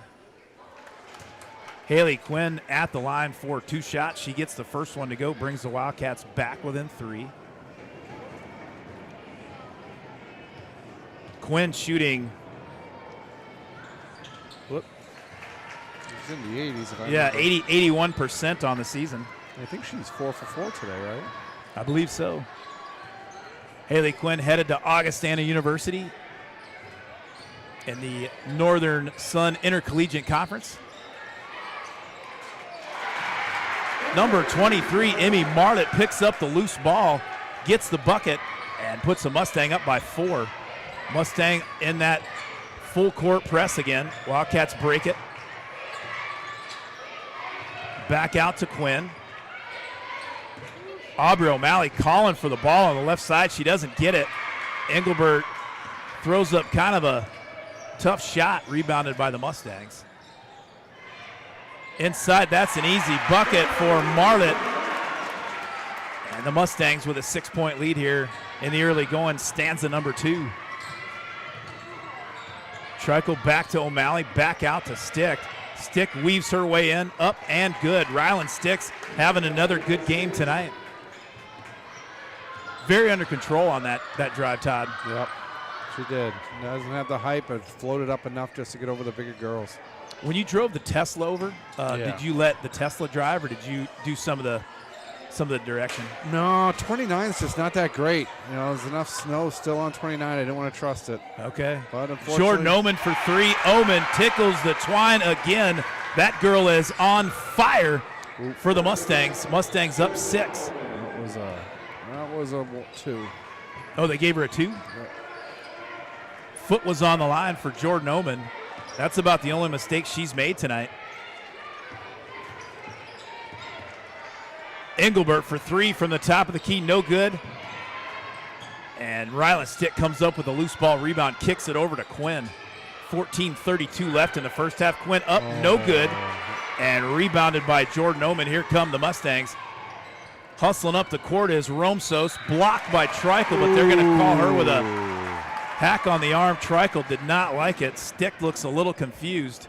Haley Quinn at the line for 2 shots. She gets the first one to go, brings the Wildcats back within 3. Quinn shooting. Whoop. She's in the 80s. If I Yeah, remember. 81% on the season. I think she's 4 for 4 today, right? I believe so. Haley Quinn headed to Augustana University in the Northern Sun Intercollegiate Conference. Number 23, Emmy Marlett, picks up the loose ball, gets the bucket, and puts the Mustang up by 4. Mustang in that full court press again. Wildcats break it. Back out to Quinn. Aubrey O'Malley calling for the ball on the left side. She doesn't get it. Engelbert throws up kind of a tough shot, rebounded by the Mustangs. Inside, that's an easy bucket for Marlett. And the Mustangs with a 6-point lead here in the early going. Stanza number 2. Trickle back to O'Malley, back out to Stick. Stick weaves her way in, up and good. Rylan Sticks having another good game tonight. Very under control on that drive, Todd. Yep, she did. Doesn't have the hype, but floated up enough just to get over the bigger girls. When you drove the Tesla over, Yeah. did you let the Tesla drive, or did you do some of the direction? No, 29 is just not that great. You know, there's enough snow still on 29. I didn't want to trust it. Okay. But unfortunately, Jordan Oman for 3. Oman tickles the twine again. That girl is on fire for the Mustangs. Mustangs up 6. that was a 2. Oh, they gave her a 2? Foot was on the line for Jordan Oman. That's about the only mistake she's made tonight. Engelbert for 3 from the top of the key, no good. And Rylan Stick comes up with a loose ball rebound, kicks it over to Quinn. 14:32 left in the first half. Quinn up, no good. And rebounded by Jordan Oman. Here come the Mustangs. Hustling up the court is Romsos, blocked by Trickle, but they're going to call her with a hack on the arm. Trickle did not like it. Stick looks a little confused.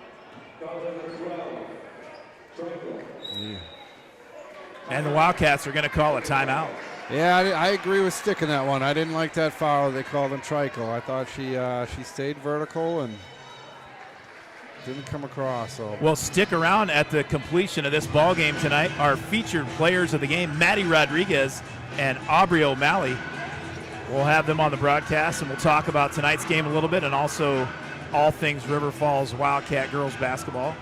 And the Wildcats are going to call a timeout. Yeah, I agree with Stick in that one. I didn't like that foul they called on Trickle. I thought she stayed vertical and didn't come across. So. Well, stick around at the completion of this ball game tonight. Our featured players of the game, Maddie Rodriguez and Aubrey O'Malley. We'll have them on the broadcast, and we'll talk about tonight's game a little bit and also all things River Falls Wildcat girls basketball.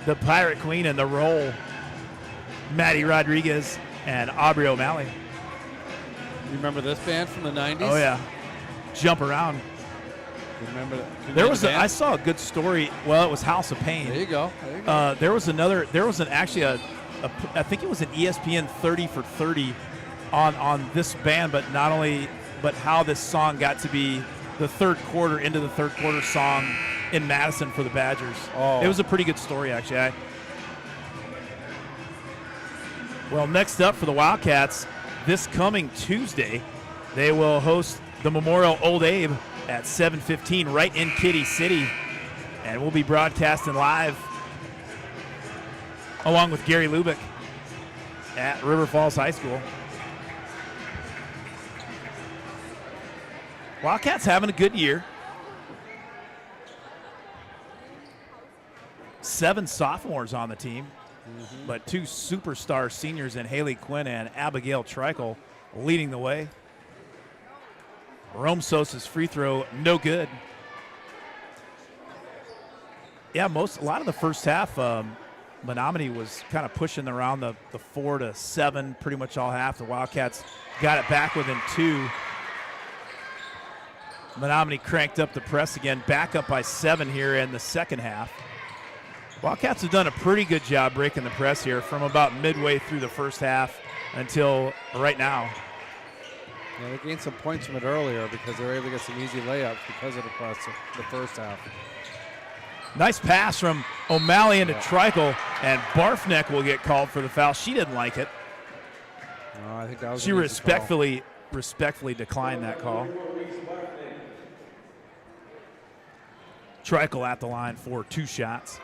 The Pirate Queen and the Roll, Maddie Rodriguez and Aubrey O'Malley. You remember this band from the 90s? Oh, yeah. Jump Around. You remember that? Can you There name was the band? I saw a good story. Well, it was House of Pain. There you go. There you go. There was actually I think it was an ESPN 30 for 30 on this band, but how this song got to be the third quarter song in Madison for the Badgers. Oh. It was a pretty good story, actually. Well, next up for the Wildcats, this coming Tuesday, they will host the Memorial Old Abe at 7:15 right in Kitty City, and we'll be broadcasting live along with Gary Lubick at River Falls High School. Wildcats having a good year. 7 sophomores on the team, but 2 superstar seniors in Haley Quinn and Abigail Trickle leading the way. Romsos's free throw, no good. Yeah, a lot of the first half, Menomonie was kind of pushing around the 4 to 7 pretty much all half. The Wildcats got it back within 2. Menomonie cranked up the press again, back up by 7 here in the second half. Wildcats have done a pretty good job breaking the press here from about midway through the first half until right now. Yeah, they gained some points from it earlier because they were able to get some easy layups because of the press the first half. Nice pass from O'Malley into Trickle, and Barfneck will get called for the foul. She didn't like it. No, I think that was She an easy call. respectfully declined that call. Trickle at the line for 2 shots.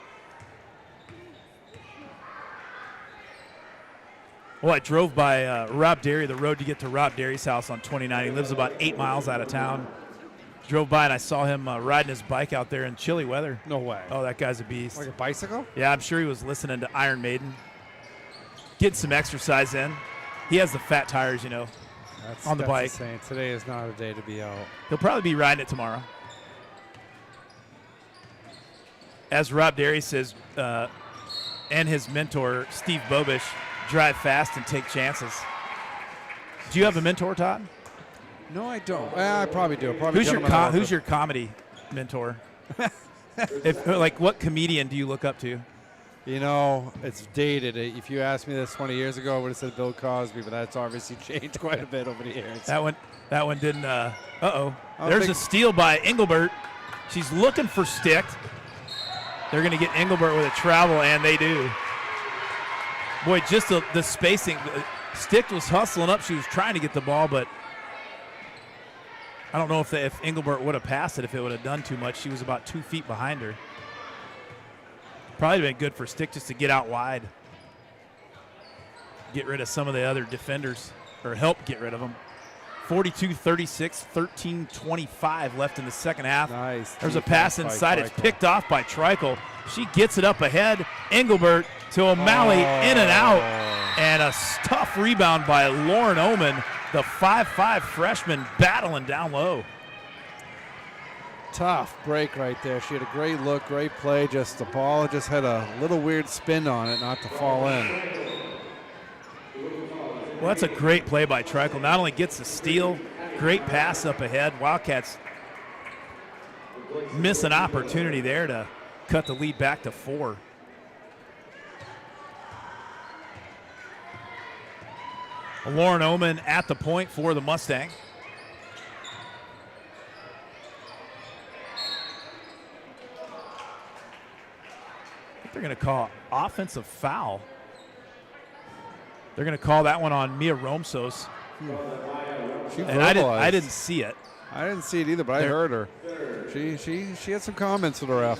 Well, I drove by Rob Derry, the road to get to Rob Derry's house on 29. He lives about 8 miles out of town. Drove by and I saw him riding his bike out there in chilly weather. No way. Oh, that guy's a beast. Like a bicycle? Yeah, I'm sure he was listening to Iron Maiden. Getting some exercise in. He has the fat tires, you know, on the bike. Insane. Today is not a day to be out. He'll probably be riding it tomorrow. As Rob Derry says, and his mentor, Steve Bobish, drive fast and take chances. Do you have a mentor, Todd? No, I don't. Well, I probably do. Probably Who's your comedy mentor? What comedian do you look up to? You know, it's dated. If you asked me this 20 years ago, I would have said Bill Cosby, but that's obviously changed quite a bit over the years. That one didn't. There's a steal by Engelbert. She's looking for Stick. They're going to get Engelbert with a travel, and they do. Boy, just the spacing. Stick was hustling up. She was trying to get the ball, but I don't know if Engelbert would have passed it if it would have done too much. She was about 2 feet behind her. Probably been good for Stick just to get out wide. Get rid of some of the other defenders, or help get rid of them. 42-36, 13:25 left in the second half. Nice. There's a pass inside. It's picked off by Treichel. She gets it up ahead. Engelbert to O'Malley, in and out. And a tough rebound by Lauren Oman, the 5'5 freshman, battling down low. Tough break right there. She had a great look, great play. Just the ball just had a little weird spin on it, not to fall in. Well, that's a great play by Treichel. Not only gets the steal, great pass up ahead. Wildcats miss an opportunity there to cut the lead back to 4. Lauren Oman at the point for the Mustang. I think they're going to call offensive foul. They're going to call that one on Mia Romsos. And I didn't see it. I didn't see it either, but I heard her. She had some comments with the ref.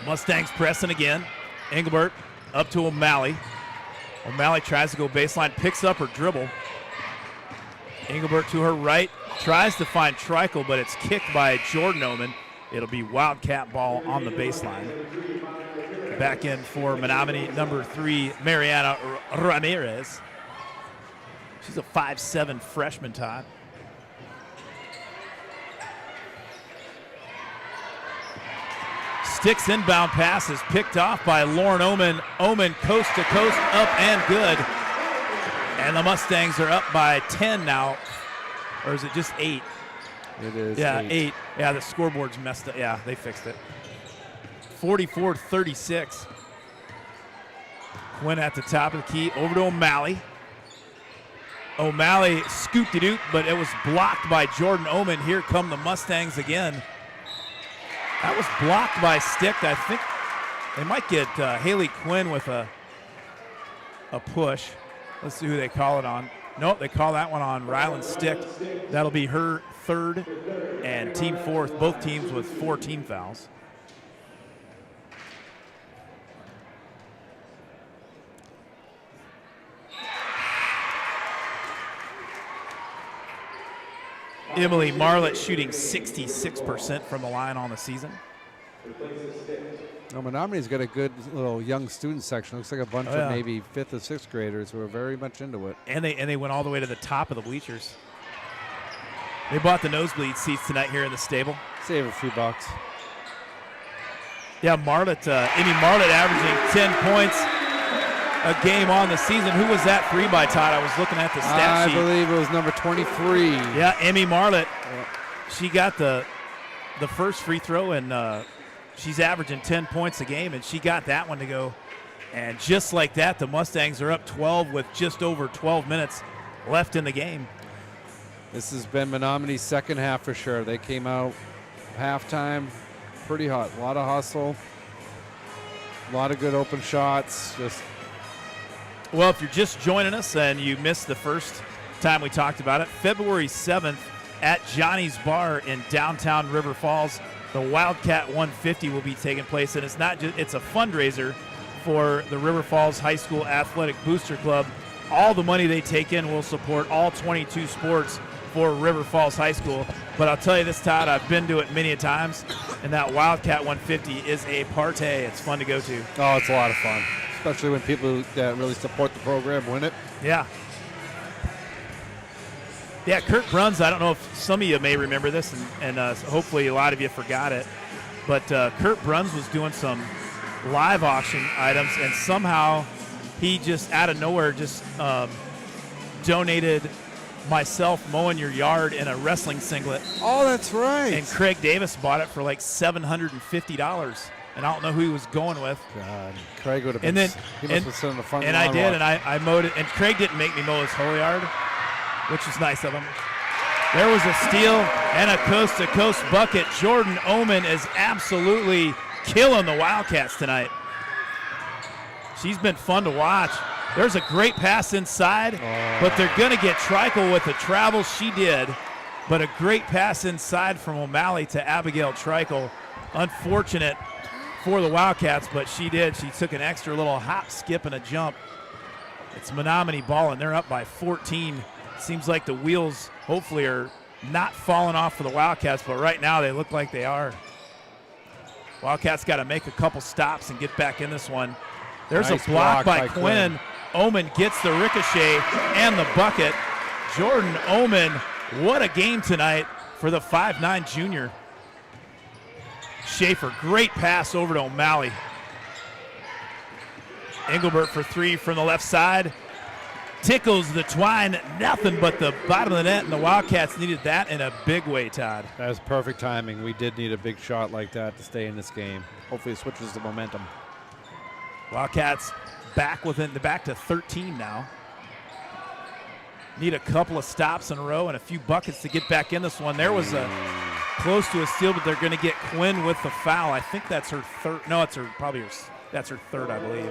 Mustangs pressing again. Engelbert up to O'Malley. O'Malley tries to go baseline, picks up her dribble. Engelbert to her right, tries to find Treichel, but it's kicked by Jordan Oman. It'll be Wildcat ball on the baseline. Back in for Menomonie, number 3, Mariana Ramirez. She's a 5'7 freshman, Todd. Sticks inbound pass is picked off by Lauren Oman. Oman coast to coast, up and good. And the Mustangs are up by 10 now. Or is it just 8? It is. Yeah, 8. Yeah, the scoreboard's messed up. Yeah, they fixed it. 44-36. Quinn at the top of the key. Over to O'Malley. O'Malley scooped it out, but it was blocked by Jordan Oman. Here come the Mustangs again. That was blocked by Stick. I think they might get Haley Quinn with a push. Let's see who they call it on. Nope, they call that one on Rylan Stick. That'll be her 3rd and team 4th, both teams with 4 team fouls. Emily Marlett shooting 66% from the line on the season. Menominee's got a good little young student section. Looks like a bunch of maybe 5th or 6th graders who are very much into it. And they went all the way to the top of the bleachers. They bought the nosebleed seats tonight here in the stable. Save a few bucks. Yeah, Marlett, Amy Marlett averaging 10 points a game on the season. Who was that free by, Todd? I was looking at the stat sheet. I believe it was number 23. Yeah, Amy Marlett. She got the first free throw, and she's averaging 10 points a game, and she got that one to go. And just like that, the Mustangs are up 12 with just over 12 minutes left in the game. This has been Menominee's second half for sure. They came out halftime pretty hot. A lot of hustle, a lot of good open shots. Well, if you're just joining us and you missed the first time we talked about it, February 7th at Johnny's Bar in downtown River Falls, the Wildcat 150 will be taking place, and it's a fundraiser for the River Falls High School Athletic Booster Club. All the money they take in will support all 22 sports for River Falls High School. But I'll tell you this, Todd, I've been to it many a times, and that Wildcat 150 is a party. It's fun to go to. Oh, it's a lot of fun, especially when people that really support the program win it. Yeah. Yeah, Kurt Bruns, I don't know if some of you may remember this, and hopefully a lot of you forgot it, but Kurt Bruns was doing some live auction items, and somehow he just out of nowhere just donated myself mowing your yard in a wrestling singlet. Oh, that's right. And Craig Davis bought it for like $750, and I don't know who he was going with. God, Craig would have been. And then he must have sitting in the front. And I did, and I mowed it. And Craig didn't make me mow his whole yard, which was nice of him. There was a steal and a coast-to-coast bucket. Jordan Oman is absolutely killing the Wildcats tonight. She's been fun to watch. There's a great pass inside, but they're going to get Trikel with the travel. She did, but a great pass inside from O'Malley to Abigail Trikel. Unfortunate for the Wildcats, but she did. She took an extra little hop, skip, and a jump. It's Menomonie ball, and they're up by 14. Seems like the wheels hopefully are not falling off for the Wildcats, but right now they look like they are. Wildcats got to make a couple stops and get back in this one. There's nice a block by Quinn. Oman gets the ricochet and the bucket. Jordan Oman, what a game tonight for the 5'9 junior. Schaefer, great pass over to O'Malley. Engelbert for three from the left side. Tickles the twine, nothing but the bottom of the net, and the Wildcats needed that in a big way, Todd. That was perfect timing. We did need a big shot like that to stay in this game. Hopefully it switches the momentum. Wildcats back to 13 now. Need a couple of stops in a row and a few buckets to get back in this one. There was a close to a steal, but they're going to get Quinn with the foul. I think that's her third. No, it's that's her third, I believe.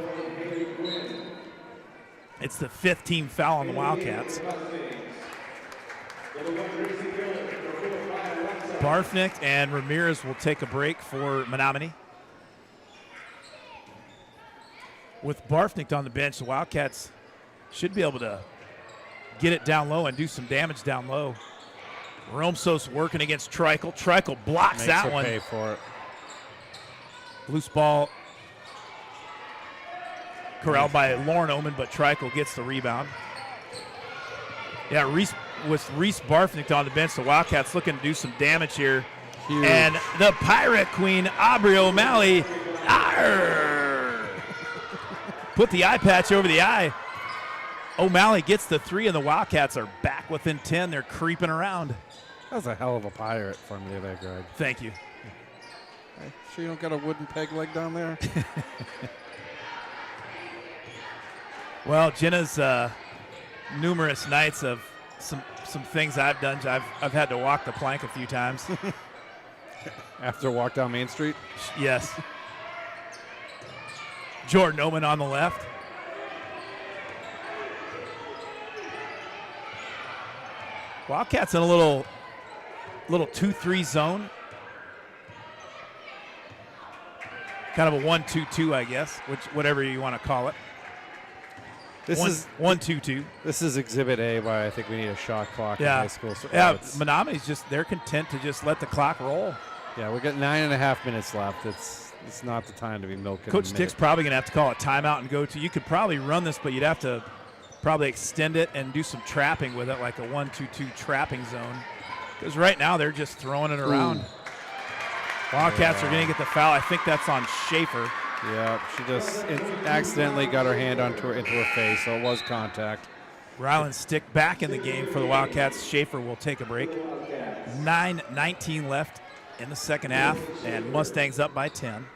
It's the 5th team foul on the Wildcats. Barfnick and Ramirez will take a break for Menomonie. With Barfnick on the bench, the Wildcats should be able to get it down low and do some damage down low. Romsos working against Trikel. Trikel blocks Makes that her one. Pay for it. Loose ball corralled by Lauren Oman, but Trikel gets the rebound. Yeah, with Reese Barfnick on the bench, the Wildcats looking to do some damage here. Huge. And the Pirate Queen, Aubrey O'Malley, put the eye patch over the eye. O'Malley gets the three, and the Wildcats are back within 10. They're creeping around. That was a hell of a pirate from you there, Greg. Thank you. Hey, sure you don't got a wooden peg leg down there? Well, Jenna's numerous nights of some things I've done. I've had to walk the plank a few times. After a walk down Main Street? Yes. Jordan Oman on the left. Wildcats in a little 2-3 zone. Kind of a 1-2-2, I guess, whatever you want to call it. This is 1-2-2. This is Exhibit A, why I think we need a shot clock in high school. So yeah, Menominee's they're content to just let the clock roll. Yeah, we got 9.5 minutes left. It's not the time to be milking. Coach Dick's probably going to have to call a timeout and go to. You could probably run this, but you'd have to probably extend it and do some trapping with it, like a 1-2-2 trapping zone. Because right now they're just throwing it around. Wildcats are going to get the foul. I think that's on Schaefer. Yeah, she just accidentally got her hand into her face, so it was contact. Ryland Stick back in the game for the Wildcats. Schaefer will take a break. 9:19 left in the second half, and Mustangs up by 10.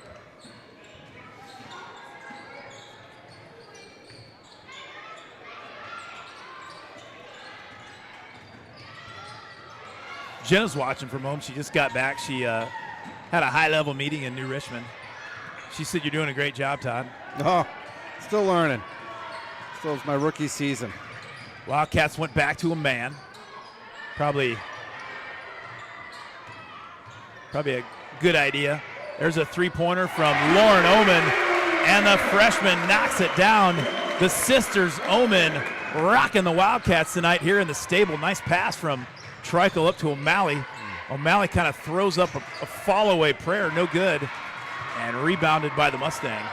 Jenna's watching from home. She just got back. She had a high-level meeting in New Richmond. She said, "You're doing a great job, Todd." Oh, still learning. Still is my rookie season. Wildcats went back to a man. Probably a good idea. There's a three-pointer from Lauren Oman, and the freshman knocks it down. The sisters Oman rocking the Wildcats tonight here in the stable. Nice pass from Treichel up to O'Malley. O'Malley kind of throws up a fall-away prayer, no good, and rebounded by the Mustang.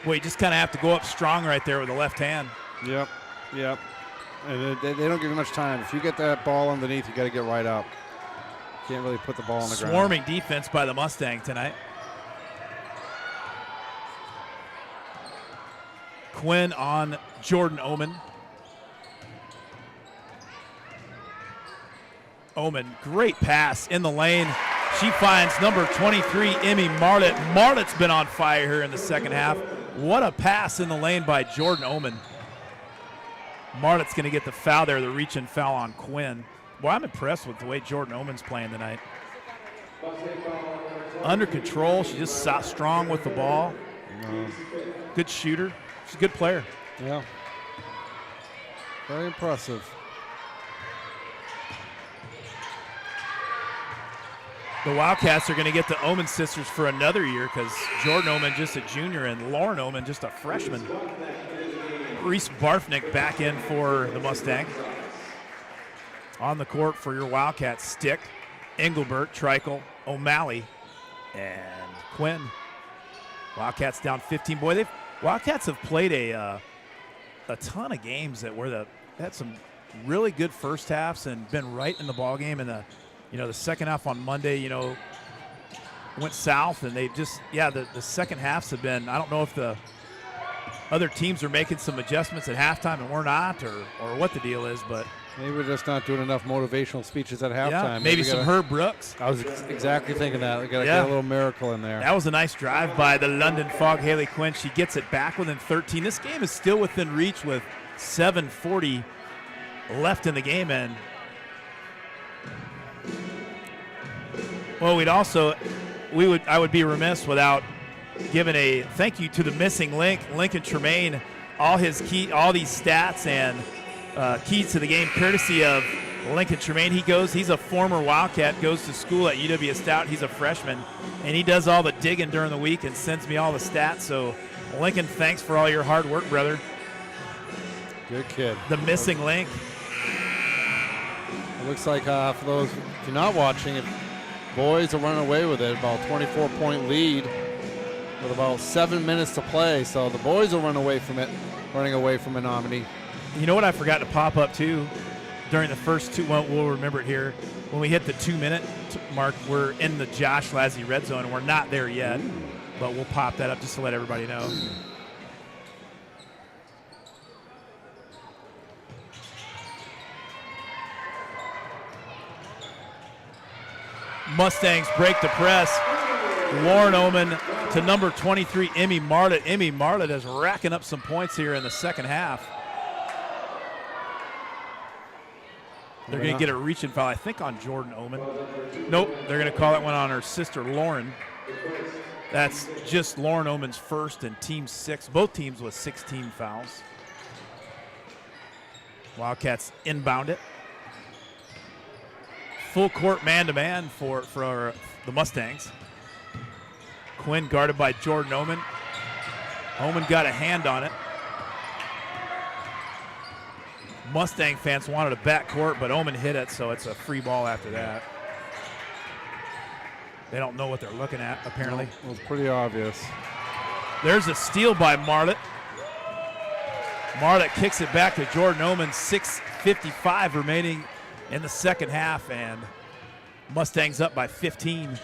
Well, you just kind of have to go up strong right there with the left hand. Yep. And they don't give you much time. If you get that ball underneath, you got to get right up. Can't really put the ball on the ground. Swarming defense by the Mustang tonight. Quinn on Jordan Oman. Oman, great pass in the lane. She finds number 23, Emmy Marlett. Marlett's been on fire here in the second half. What a pass in the lane by Jordan Oman. Marlett's going to get the foul there, the reach-in foul on Quinn. Boy, I'm impressed with the way Jordan Oman's playing tonight. Under control, she just sat strong with the ball. Good shooter. She's a good player. Yeah. Very impressive. The Wildcats are going to get the Oman sisters for another year because Jordan Oman just a junior and Lauren Oman just a freshman. Reese Barfnick back in for the Mustang. On the court for your Wildcats, Stick, Engelbert, Treichel, O'Malley, and Quinn. Wildcats down 15. Boy, Wildcats have played a ton of games that had some really good first halves and been right in the ball game. And the second half on Monday, went south, and they just the second halves have been. I don't know if the other teams are making some adjustments at halftime and we're not, or what the deal is, but. Maybe we're just not doing enough motivational speeches at halftime. Yeah, maybe some Herb Brooks. I was exactly thinking that. We got to get a little miracle in there. That was a nice drive by the London Fog, Haley Quinn. She gets it back within 13. This game is still within reach with 7:40 left in the game. And, well, I would be remiss without giving a thank you to the missing link, Lincoln Tremaine. All these stats and keys to the game, courtesy of Lincoln Tremaine. He's a former Wildcat, goes to school at UW Stout. He's a freshman, and he does all the digging during the week and sends me all the stats. So, Lincoln, thanks for all your hard work, brother. Good kid. The missing link. It looks like for those, if you're not watching it, boys are running away with it, about 24-point lead with about 7 minutes to play. So the boys will running away from Menomonie. You know what I forgot to pop up, too, during the first two, we'll remember it here. When we hit the 2-minute mark, we're in the Josh Lassie red zone, and we're not there yet, but we'll pop that up just to let everybody know. Mustangs break the press. Lauren Oman to number 23, Emmy Marlett. Emmy Marlett is racking up some points here in the second half. They're going to get a reach and foul, I think, on Jordan Oman. Nope, they're going to call that one on her sister, Lauren. That's just Lauren Oman's first and team 6. Both teams with 16 fouls. Wildcats inbound it. Full court man-to-man for the Mustangs. Quinn guarded by Jordan Oman. Oman got a hand on it. Mustang fans wanted a backcourt, but Oman hit it, so it's a free ball after that. They don't know what they're looking at, apparently. It was pretty obvious. There's a steal by Marlett. Marlett kicks it back to Jordan Oman. 6:55 remaining in the second half, and Mustangs up by 15.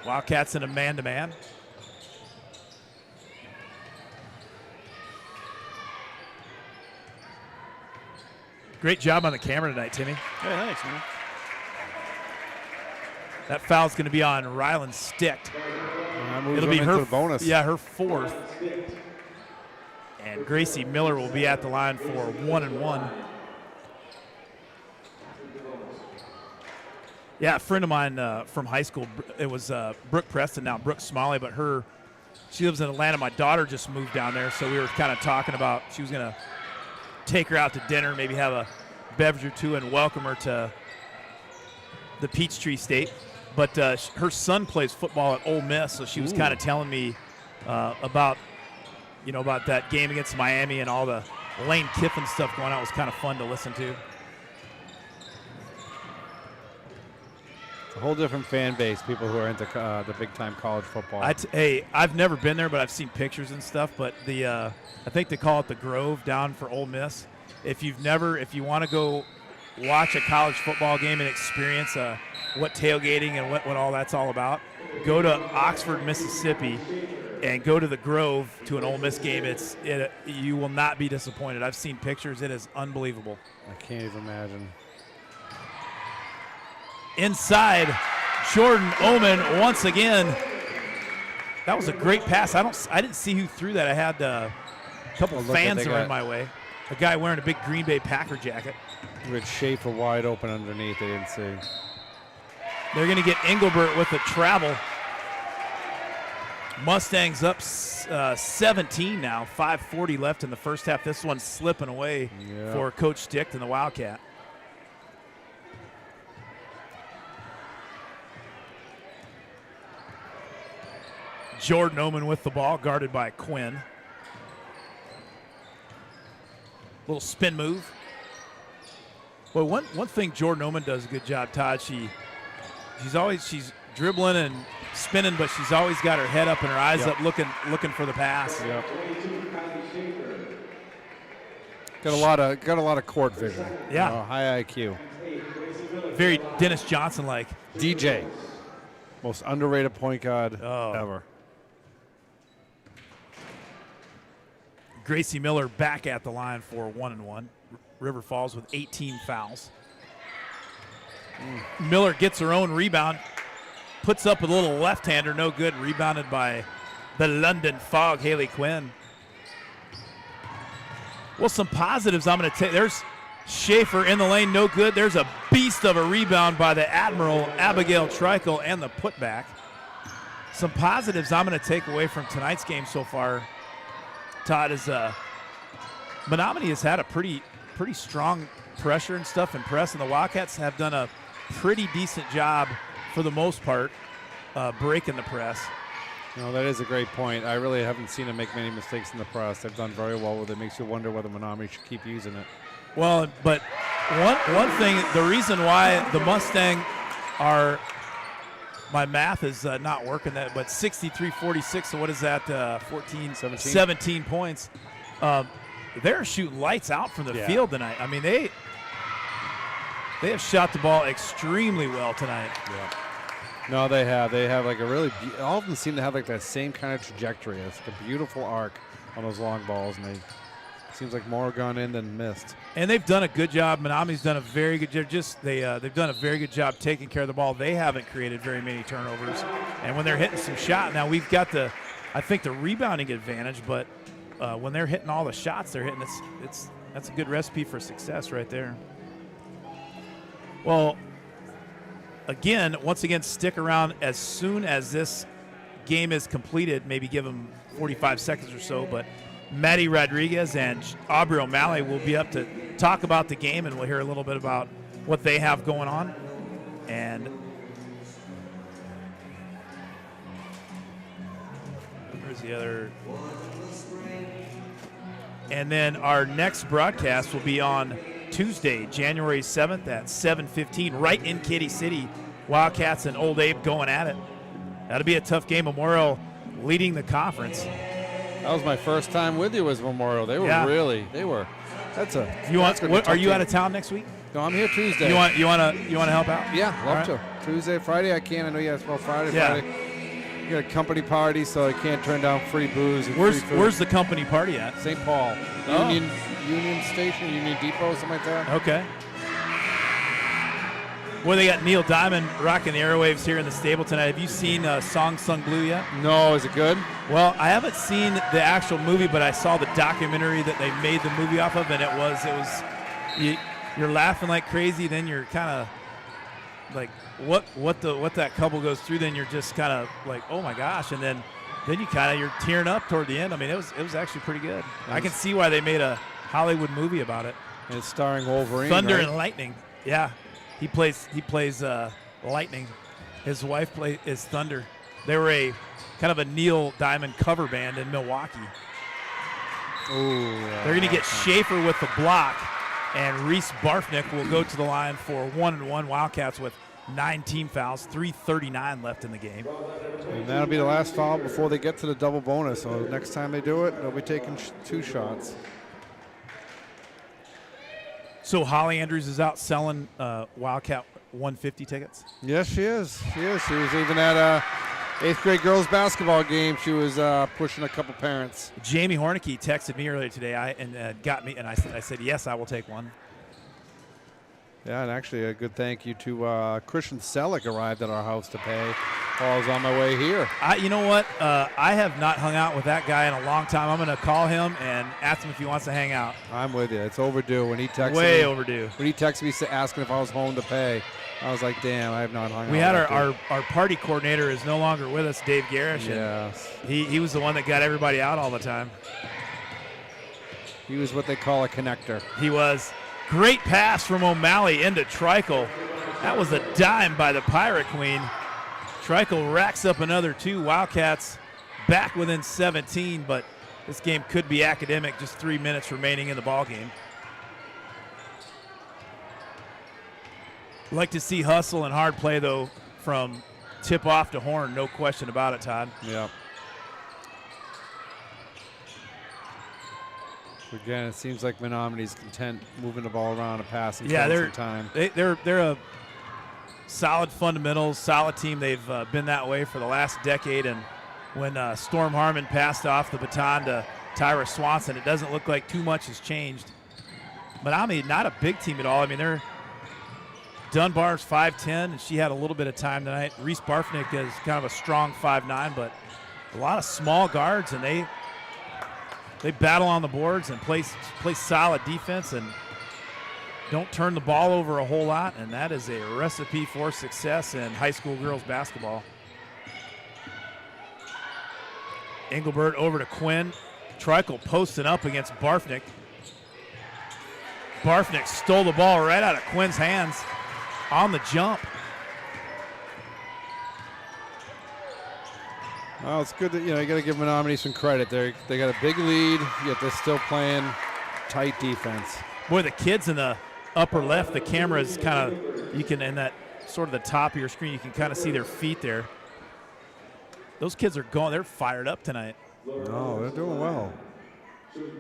Wildcats in a man-to-man. Great job on the camera tonight, Timmy. Hey, thanks, man. That foul's going to be on Ryland Stick. It'll be her bonus. Yeah, her 4th. And Gracie Miller will be at the line for 1-and-1. Yeah, a friend of mine from high school, it was Brooke Preston, now Brooke Smalley, but she lives in Atlanta. My daughter just moved down there, so we were kind of talking about she was going to take her out to dinner, maybe have a beverage or two and welcome her to the Peachtree State. but her son plays football at Ole Miss, so she was kind of telling me about that game against Miami and all the Lane Kiffin stuff going on. It was kind of fun to listen to. It's a whole different fan base, people who are into the big-time college football. I've never been there, but I've seen pictures and stuff. But I think they call it the Grove down for Ole Miss. If you want to go watch a college football game and experience what tailgating and what all that's all about, go to Oxford, Mississippi, and go to the Grove to an Ole Miss game. You will not be disappointed. I've seen pictures. It is unbelievable. I can't even imagine. Inside, Jordan Oman once again. That was a great pass. I didn't see who threw that. I had a couple fans that were in my way. A guy wearing a big Green Bay Packer jacket. With Schaefer wide open underneath, they didn't see. They're going to get Engelbert with the travel. Mustangs up 17 now. 5:40 left in the first half. This one's slipping away for Coach Stick and the Wildcat. Jordan Oman with the ball, guarded by Quinn. Little spin move. Well, one thing Jordan Oman does a good job, Todd. She's dribbling and spinning, but she's always got her head up and her eyes up, looking for the pass. Yep. Got a lot of court vision. Yeah. High IQ. Very Dennis Johnson-like. DJ, most underrated point guard ever. Gracie Miller back at the line for 1-1. River Falls with 18 fouls. Miller gets her own rebound, puts up a little left-hander, no good, rebounded by the London Fog, Haley Quinn. Well, some positives I'm going to take. There's Schaefer in the lane, no good. There's a beast of a rebound by the Admiral, Abigail Treichel, and the putback. Some positives I'm going to take away from tonight's game so far, Todd, is Menomonie has had a pretty strong pressure and stuff and press, and the Wildcats have done a pretty decent job for the most part breaking the press. That is a great point. I really haven't seen them make many mistakes in the press. They've done very well with it. Makes you wonder whether Menomonie should keep using it. Well, but one thing, the reason why the Mustang are, my math is not working, that, but 63-46, so what is that, 17 points. They're shooting lights out from the field tonight. I mean, they have shot the ball extremely well tonight. Yeah. No, they have. They have like a really all of them seem to have like that same kind of trajectory. It's like a beautiful arc on those long balls, and they seems like more gone in than missed. And they've done a good job. Menomonie's done a very good job. They've done a very good job taking care of the ball. They haven't created very many turnovers. And when they're hitting some shots, now we've got the rebounding advantage, but when they're hitting all the shots they're hitting, that's a good recipe for success right there. Well, once again, stick around as soon as this game is completed. Maybe give them 45 seconds or so, but Maddie Rodriguez and Aubrey O'Malley will be up to talk about the game, and we'll hear a little bit about what they have going on. And where's the other? And then our next broadcast will be on Tuesday, January 7th at 7:15, right in Katy City. Wildcats and Old Abe going at it. That'll be a tough game. Memorial leading the conference. That was my first time with you as Memorial. They were Are you out of town next week? No, I'm here Tuesday. You want to help out? Yeah, love to. Tuesday, Friday I can. I know you guys well Friday. You got a company party, so I can't turn down free booze. And Where's the company party at? St. Paul. Union Station, Union Depot, something like that. Okay. Well, they got Neil Diamond rocking the airwaves here in the stable tonight. Have you seen Song Sung Blue yet? No, is it good? Well, I haven't seen the actual movie, but I saw the documentary that they made the movie off of, and it was you're laughing like crazy. Then you're kind of like, what that couple goes through. Then you're just kind of like, oh my gosh, and then you're tearing up toward the end. I mean, it was actually pretty good. I can see why they made a Hollywood movie about it. And it's starring Wolverine. Thunder right? and Lightning. Yeah, he plays Lightning. His wife is Thunder. They were a kind of a Neil Diamond cover band in Milwaukee. Ooh, They're going to get Schaefer with the block, and Reese Barfnick will go to the line for 1-1 Wildcats with 9 team fouls, 3:39 left in the game. And that'll be the last foul before they get to the double bonus. So next time they do it, they'll be taking 2 shots. So Holly Andrews is out selling Wildcat 150 tickets? Yes, she is. She is. She was even at a 8th grade girls basketball game. She was pushing a couple parents. Jamie Hornicky texted me earlier today and got me, and I said, yes, I will take one. Yeah, and actually a good thank you to Christian Selleck arrived at our house to pay while I was on my way here. You know what? I have not hung out with that guy in a long time. I'm going to call him and ask him if he wants to hang out. I'm with you. It's overdue. When he texted Way me, overdue. When he texted me asking if I was home to pay, I was like, damn, I have not hung out. We had with our party coordinator is no longer with us, Dave Garish. Yes. He was the one that got everybody out all the time. He was what they call a connector. He was. Great pass from O'Malley into Trikel. That was a dime by the Pirate Queen. Trikel racks up another 2. Wildcats back within 17, but this game could be academic. Just 3 minutes remaining in the ball game. Like to see hustle and hard play, though, from tip-off to horn. No question about it, Todd. Yeah. Again, it seems like Menominee's content moving the ball around and passing. Yeah, some time. They're a solid fundamentals, solid team. They've been that way for the last decade. And when Storm Harmon passed off the baton to Tyra Swanson, it doesn't look like too much has changed. Menominee, not a big team at all. I mean, Dunbar's 5'10", and she had a little bit of time tonight. Reese Barfnick is kind of a strong 5'9", but a lot of small guards, and they battle on the boards and play solid defense and don't turn the ball over a whole lot, and that is a recipe for success in high school girls basketball. Engelbert over to Quinn. Trikel posting up against Barfnick. Barfnick stole the ball right out of Quinn's hands on the jump. Well, it's good that, you got to give Menominee some credit. They got a big lead, yet they're still playing tight defense. Boy, the kids in the upper left, the camera is kind of, you can, in that sort of the top of your screen, you can kind of see their feet there. Those kids are going, they're fired up tonight. No, they're doing well.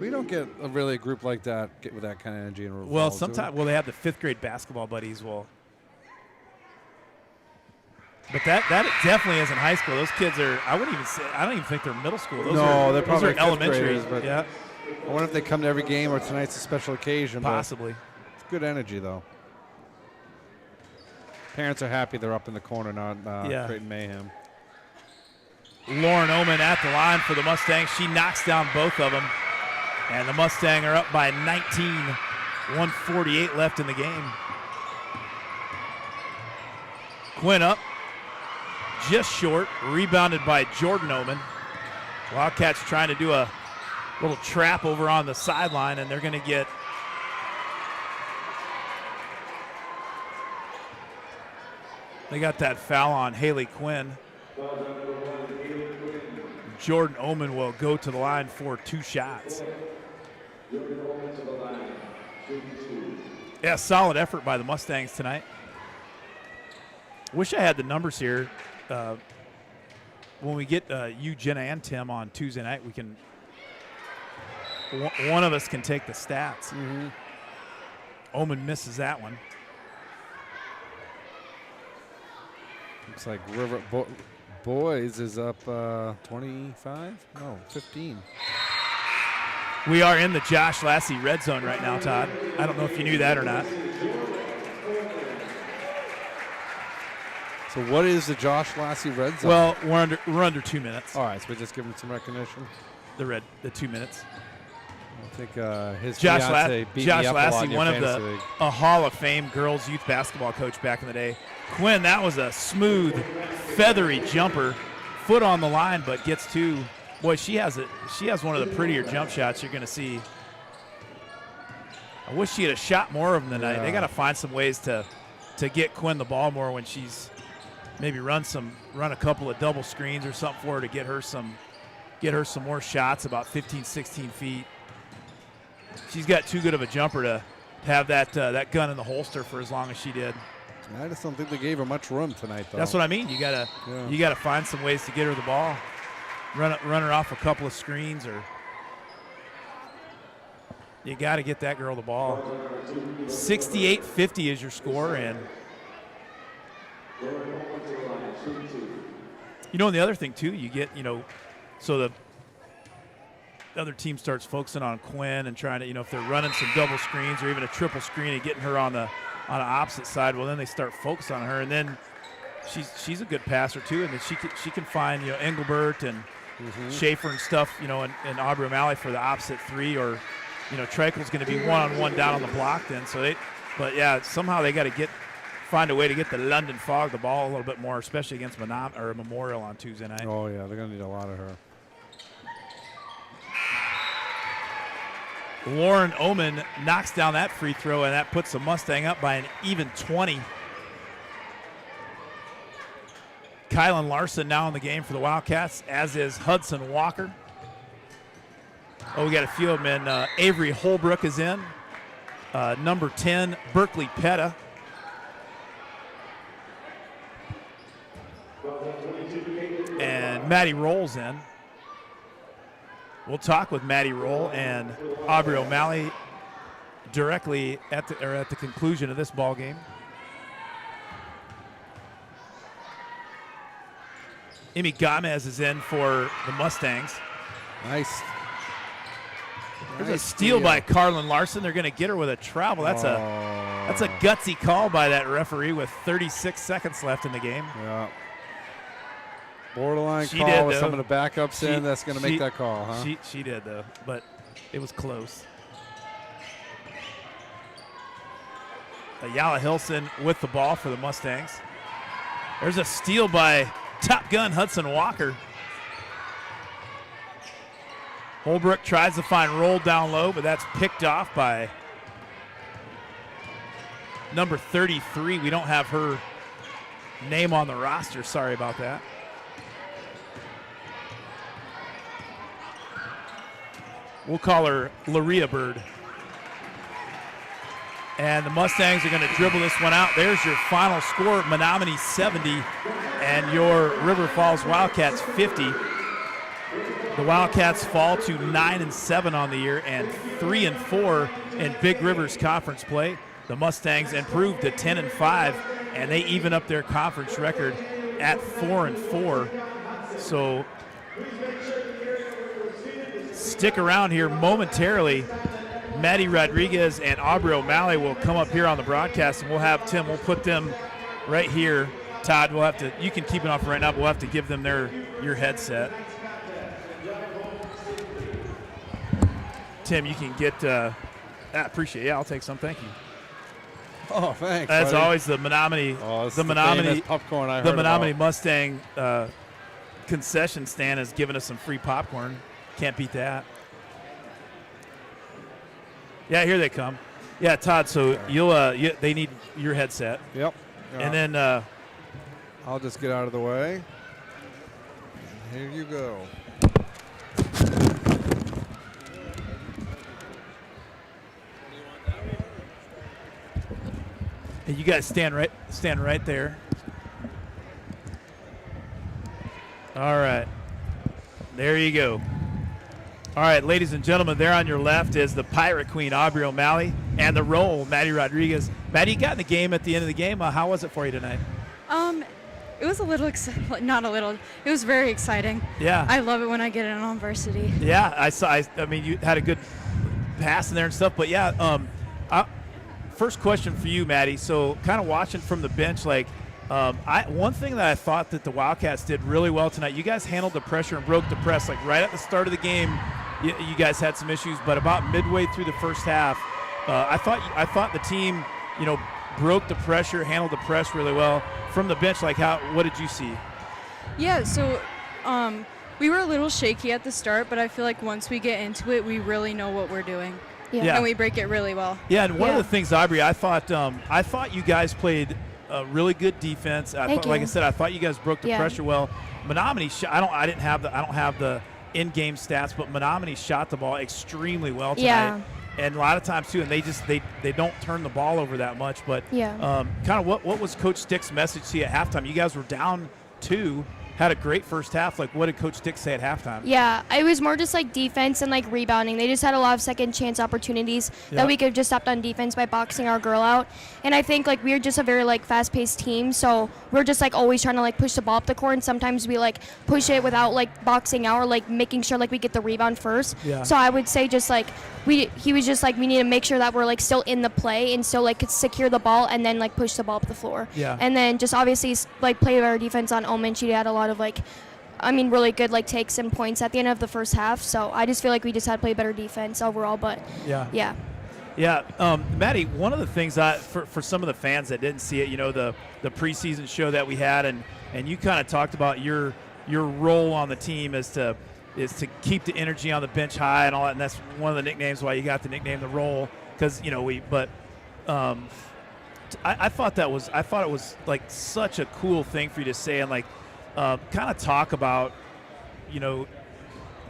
We don't get a group like that get with that kind of energy in River Well, Falls, sometimes, they have the 5th grade basketball buddies. But that definitely isn't high school. Those kids are, I don't even think they're middle school. They're probably those are elementary. But yeah. I wonder if they come to every game or tonight's a special occasion. Possibly. It's good energy, though. Parents are happy they're up in the corner, not creating mayhem. Lauren Oman at the line for the Mustangs. She knocks down both of them. And the Mustangs are up by 19. 1:48 left in the game. Quinn up. Just short. Rebounded by Jordan Oman. Wildcats trying to do a little trap over on the sideline, and they're going to get they got that foul on Haley Quinn. Jordan Oman will go to the line for 2 shots. Yeah, solid effort by the Mustangs tonight. Wish I had the numbers here. When we get you, Jenna, and Tim on Tuesday night, we can. One of us can take the stats. Mm-hmm. Oman misses that one. Looks like River Boys is up 25? No, 15. We are in the Josh Lassie red zone right now, Todd. I don't know if you knew that or not. So what is the Josh Lassie red zone? Well, we're under 2 minutes. All right, so we just give him some recognition. The 2 minutes. I think his Josh fiance beat me up a lot Lassie, in your one of fantasy league. a Hall of Fame girls youth basketball coach back in the day. Quinn, that was a smooth, feathery jumper, foot on the line, but gets 2. Boy, she has one of the prettier jump shots you're going to see. I wish she had a shot more of them tonight. Yeah. They got to find some ways to get Quinn the ball more when she's maybe run a couple of double screens or something for her to get her some more shots about 15, 16 feet. She's got too good of a jumper to have that gun in the holster for as long as she did. I just don't think they gave her much room tonight, though. That's what I mean. You gotta find some ways to get her the ball, run her off a couple of screens, or you got to get that girl the ball. 68-50 is your score, and and the other thing too, you get so the other team starts focusing on Quinn and trying to if they're running some double screens or even a triple screen and getting her on the opposite side, well then they start focusing on her, and then she's a good passer too, and then she can find Engelbert and Schaefer and stuff and Aubrey O'Malley for the opposite three, or Treichel's going to be one-on-one down on the block then. Somehow they got to find a way to get the London Fog the ball a little bit more, especially against Memorial on Tuesday night. Oh yeah, they're going to need a lot of her. Lauren Oman knocks down that free throw, and that puts the Mustang up by an even 20. Kylan Larson now in the game for the Wildcats, as is Hudson Walker. Oh, we got a few of them in. Avery Holbrook is in. Number 10, Berkeley Petta. And Maddie Roll's in. We'll talk with Maddie Roll and Aubrey O'Malley directly at the conclusion of this ball game. Amy Gomez is in for the Mustangs. Nice. There's a steal by Carlin Larson. They're going to get her with a travel. That's a gutsy call by that referee with 36 seconds left in the game. Yeah. Borderline She call did, with though. some of the backups in. That's going to make that call, huh? She did, though, but it was close. Ayala Hilson with the ball for the Mustangs. There's a steal by Top Gun Hudson Walker. Holbrook tries to find Roll down low, but that's picked off by number 33. We don't have her name on the roster. Sorry about that. We'll call her Laria Bird. And the Mustangs are going to dribble this one out. There's your final score, Menomonie 70 and your River Falls Wildcats 50. The Wildcats fall to 9-7 on the year and 3-4 in Big Rivers Conference play. The Mustangs improved to 10-5, and they even up their conference record at 4-4. So stick around here momentarily. Maddie Rodriguez and Aubrey O'Malley will come up here on the broadcast, and we'll have Tim. We'll put them right here. Todd, we'll have to. You can keep it off right now, but we'll have to give them your headset. Tim, you can get. I appreciate it. Yeah, I'll take some. Thank you. Oh, thanks. As buddy. always, the Menomonie, the famous popcorn I heard Menomonie about. Mustang concession stand has given us some free popcorn. Can't beat that. Yeah, here they come. Yeah, Todd. So they need your headset. Yep. And then I'll just get out of the way. Here you go. you guys stand right there. All right. There you go. All right, ladies and gentlemen, there on your left is the Pirate Queen, Aubrey O'Malley, and the Roll, Maddie Rodriguez. Maddie, you got in the game at the end of the game. How was it for you tonight? It was a little, not a little, it was very exciting. Yeah. I love it when I get in on varsity. Yeah, I mean, you had a good pass in there and stuff, but yeah, first question for you, Maddie. So kind of watching from the bench, one thing that I thought that the Wildcats did really well tonight, you guys handled the pressure and broke the press. Like right at the start of the game, you guys had some issues, but about midway through the first half, I thought the team, broke the pressure, handled the press really well. From the bench, what did you see? Yeah, so we were a little shaky at the start, but I feel like once we get into it, we really know what we're doing. Yeah. And we break it really well. Yeah, and one of the things, Aubrey, I thought you guys played a really good defense. Thank Like I you. said, I thought you guys broke the Yeah. pressure well. Menomonie, I don't have the in-game stats, but Menomonie shot the ball extremely well tonight. Yeah. And a lot of times too, and they don't turn the ball over that much. But Yeah. kind of what was Coach Stick's message to you at halftime? You guys were down 2, had a great first half. Like, what did Coach Stick say at halftime? Yeah, it was more just like defense and like rebounding. They just had a lot of second chance opportunities Yeah. that we could have just stopped on defense by boxing our girl out. And I think like we're just a very like fast-paced team, so we're just like always trying to like push the ball up the court, and sometimes we like push it without like boxing out or like making sure like we get the rebound first. Yeah. So I would say just like he was just like, we need to make sure that we're like still in the play and still like could secure the ball and then like push the ball up the floor. Yeah. And then just obviously like play our defense on Omen. She had a lot of like really good like takes and points at the end of the first half. So I just feel like we just had to play better defense overall. But Yeah. yeah. Maddie, one of the things for some of the fans that didn't see it, the preseason show that we had, and you kind of talked about your role on the team is to keep the energy on the bench high and all that, and that's one of the nicknames why you got the nickname the Roll, because I thought it was like such a cool thing for you to say, and like kind of talk about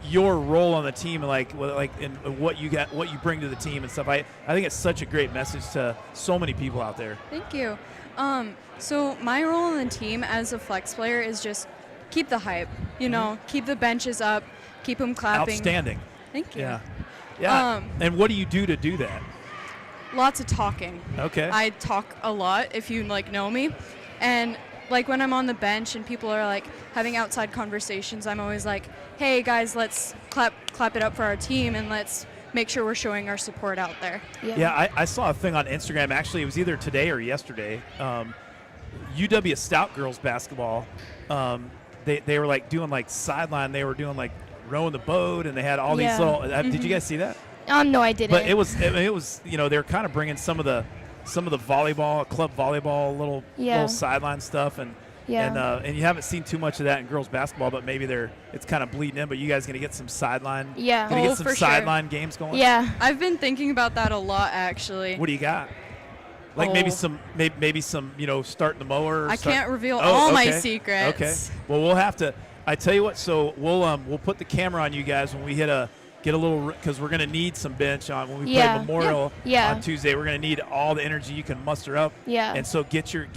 your role on the team and and what you bring to the team and stuff. I think it's such a great message to so many people out there. Thank you. So my role on the team as a flex player is just keep the hype, keep the benches up, keep them clapping. Outstanding. Thank you. Yeah. And what do you do to do that? Lots of talking. Okay. I talk a lot if you know me. And like when I'm on the bench and people are like having outside conversations, I'm always like, hey guys, let's clap it up for our team and let's make sure we're showing our support out there. Yeah, I saw a thing on Instagram. Actually, it was either today or yesterday. UW Stout girls basketball. They were like doing like sideline. They were doing like rowing the boat, and they had all these little. Did you guys see that? No, I didn't. But it was they're kind of bringing some of the volleyball, club volleyball, little sideline stuff, and you haven't seen too much of that in girls basketball, but maybe it's kind of bleeding in. But you guys gonna get some sideline? Yeah. Gonna get some for sideline sure. games going? Yeah. I've been thinking about that a lot actually. What do you got? Like maybe some starting the mower. I can't reveal Oh, all my okay. secrets. Okay. Well, we'll have to. I tell you what. So we'll put the camera on you guys when we get a little, because we're gonna need some bench on when we play Memorial on Tuesday. We're gonna need all the energy you can muster up. Yeah. And so get your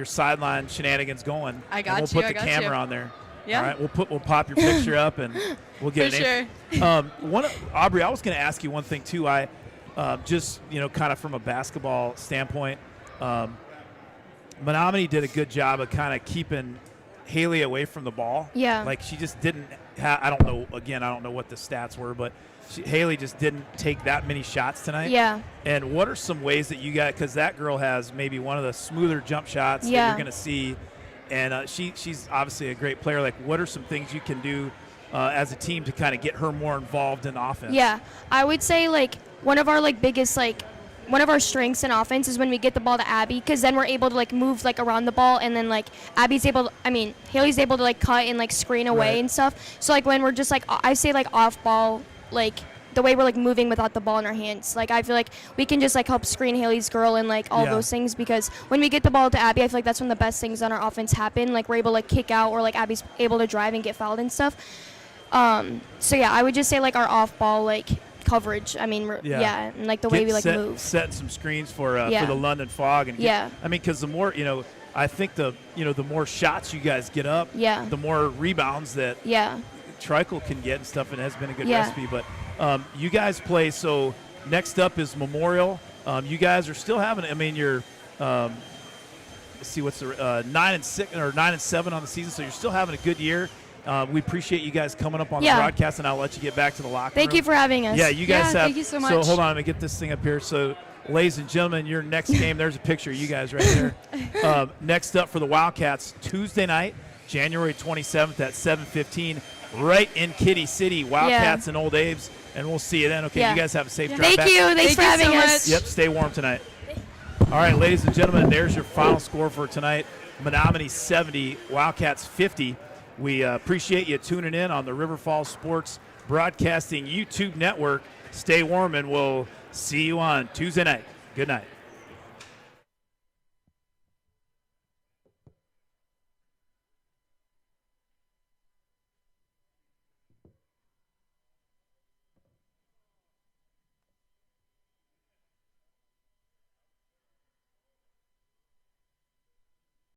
sideline shenanigans going. I got and you, we'll I put the got camera you. on there. Yeah. All right. We'll pop your picture up and we'll get For it. Aubrey, I was gonna ask you one thing too. I just kind of from a basketball standpoint, Menomonie did a good job of kind of keeping Haley away from the ball. Yeah. Like she just didn't I don't know what the stats were, but Haley just didn't take that many shots tonight. Yeah. And what are some ways that you got, because that girl has maybe one of the smoother jump shots that you're going to see, and she's obviously a great player. Like, what are some things you can do as a team to kind of get her more involved in offense? Yeah, I would say like one of our like biggest like one of our strengths in offense is when we get the ball to Abby, because then we're able to like move like around the ball, and then like Haley's able to like cut and like screen away and stuff. So like when we're just like, I say like off ball, like the way we're like moving without the ball in our hands, like I feel like we can just like help screen Haley's girl and like all those things, because when we get the ball to Abby, I feel like that's when the best things on our offense happen. Like we're able to like kick out, or like Abby's able to drive and get fouled and stuff. So yeah, I would just say like our off ball like coverage. I mean, and like the way we like move. Setting some screens for the London Fog, and I mean, because the more I think the more shots you guys get up, the more rebounds that Tricle can get and stuff, and it has been a good recipe. But you guys play. So next up is Memorial. You guys are still having. I mean, you're. Let's see, what's the 9-6 or 9-7 on the season. So you're still having a good year. We appreciate you guys coming up on the broadcast, and I'll let you get back to the locker room. Thank you for having us. Yeah, you guys have. Thank you so much. So hold on, let me get this thing up here. So, ladies and gentlemen, your next game, there's a picture of you guys right there. Next up for the Wildcats, Tuesday night, January 27th at 7:15, right in Kitty City, Wildcats and Old Abe's, and we'll see you then. Okay, you guys have a safe drive Thank back. you. Thanks for having us. Yep, stay warm tonight. All right, ladies and gentlemen, there's your final score for tonight. Menomonie 70, Wildcats 50. We appreciate you tuning in on the River Falls Sports Broadcasting YouTube network. Stay warm, and we'll see you on Tuesday night. Good night.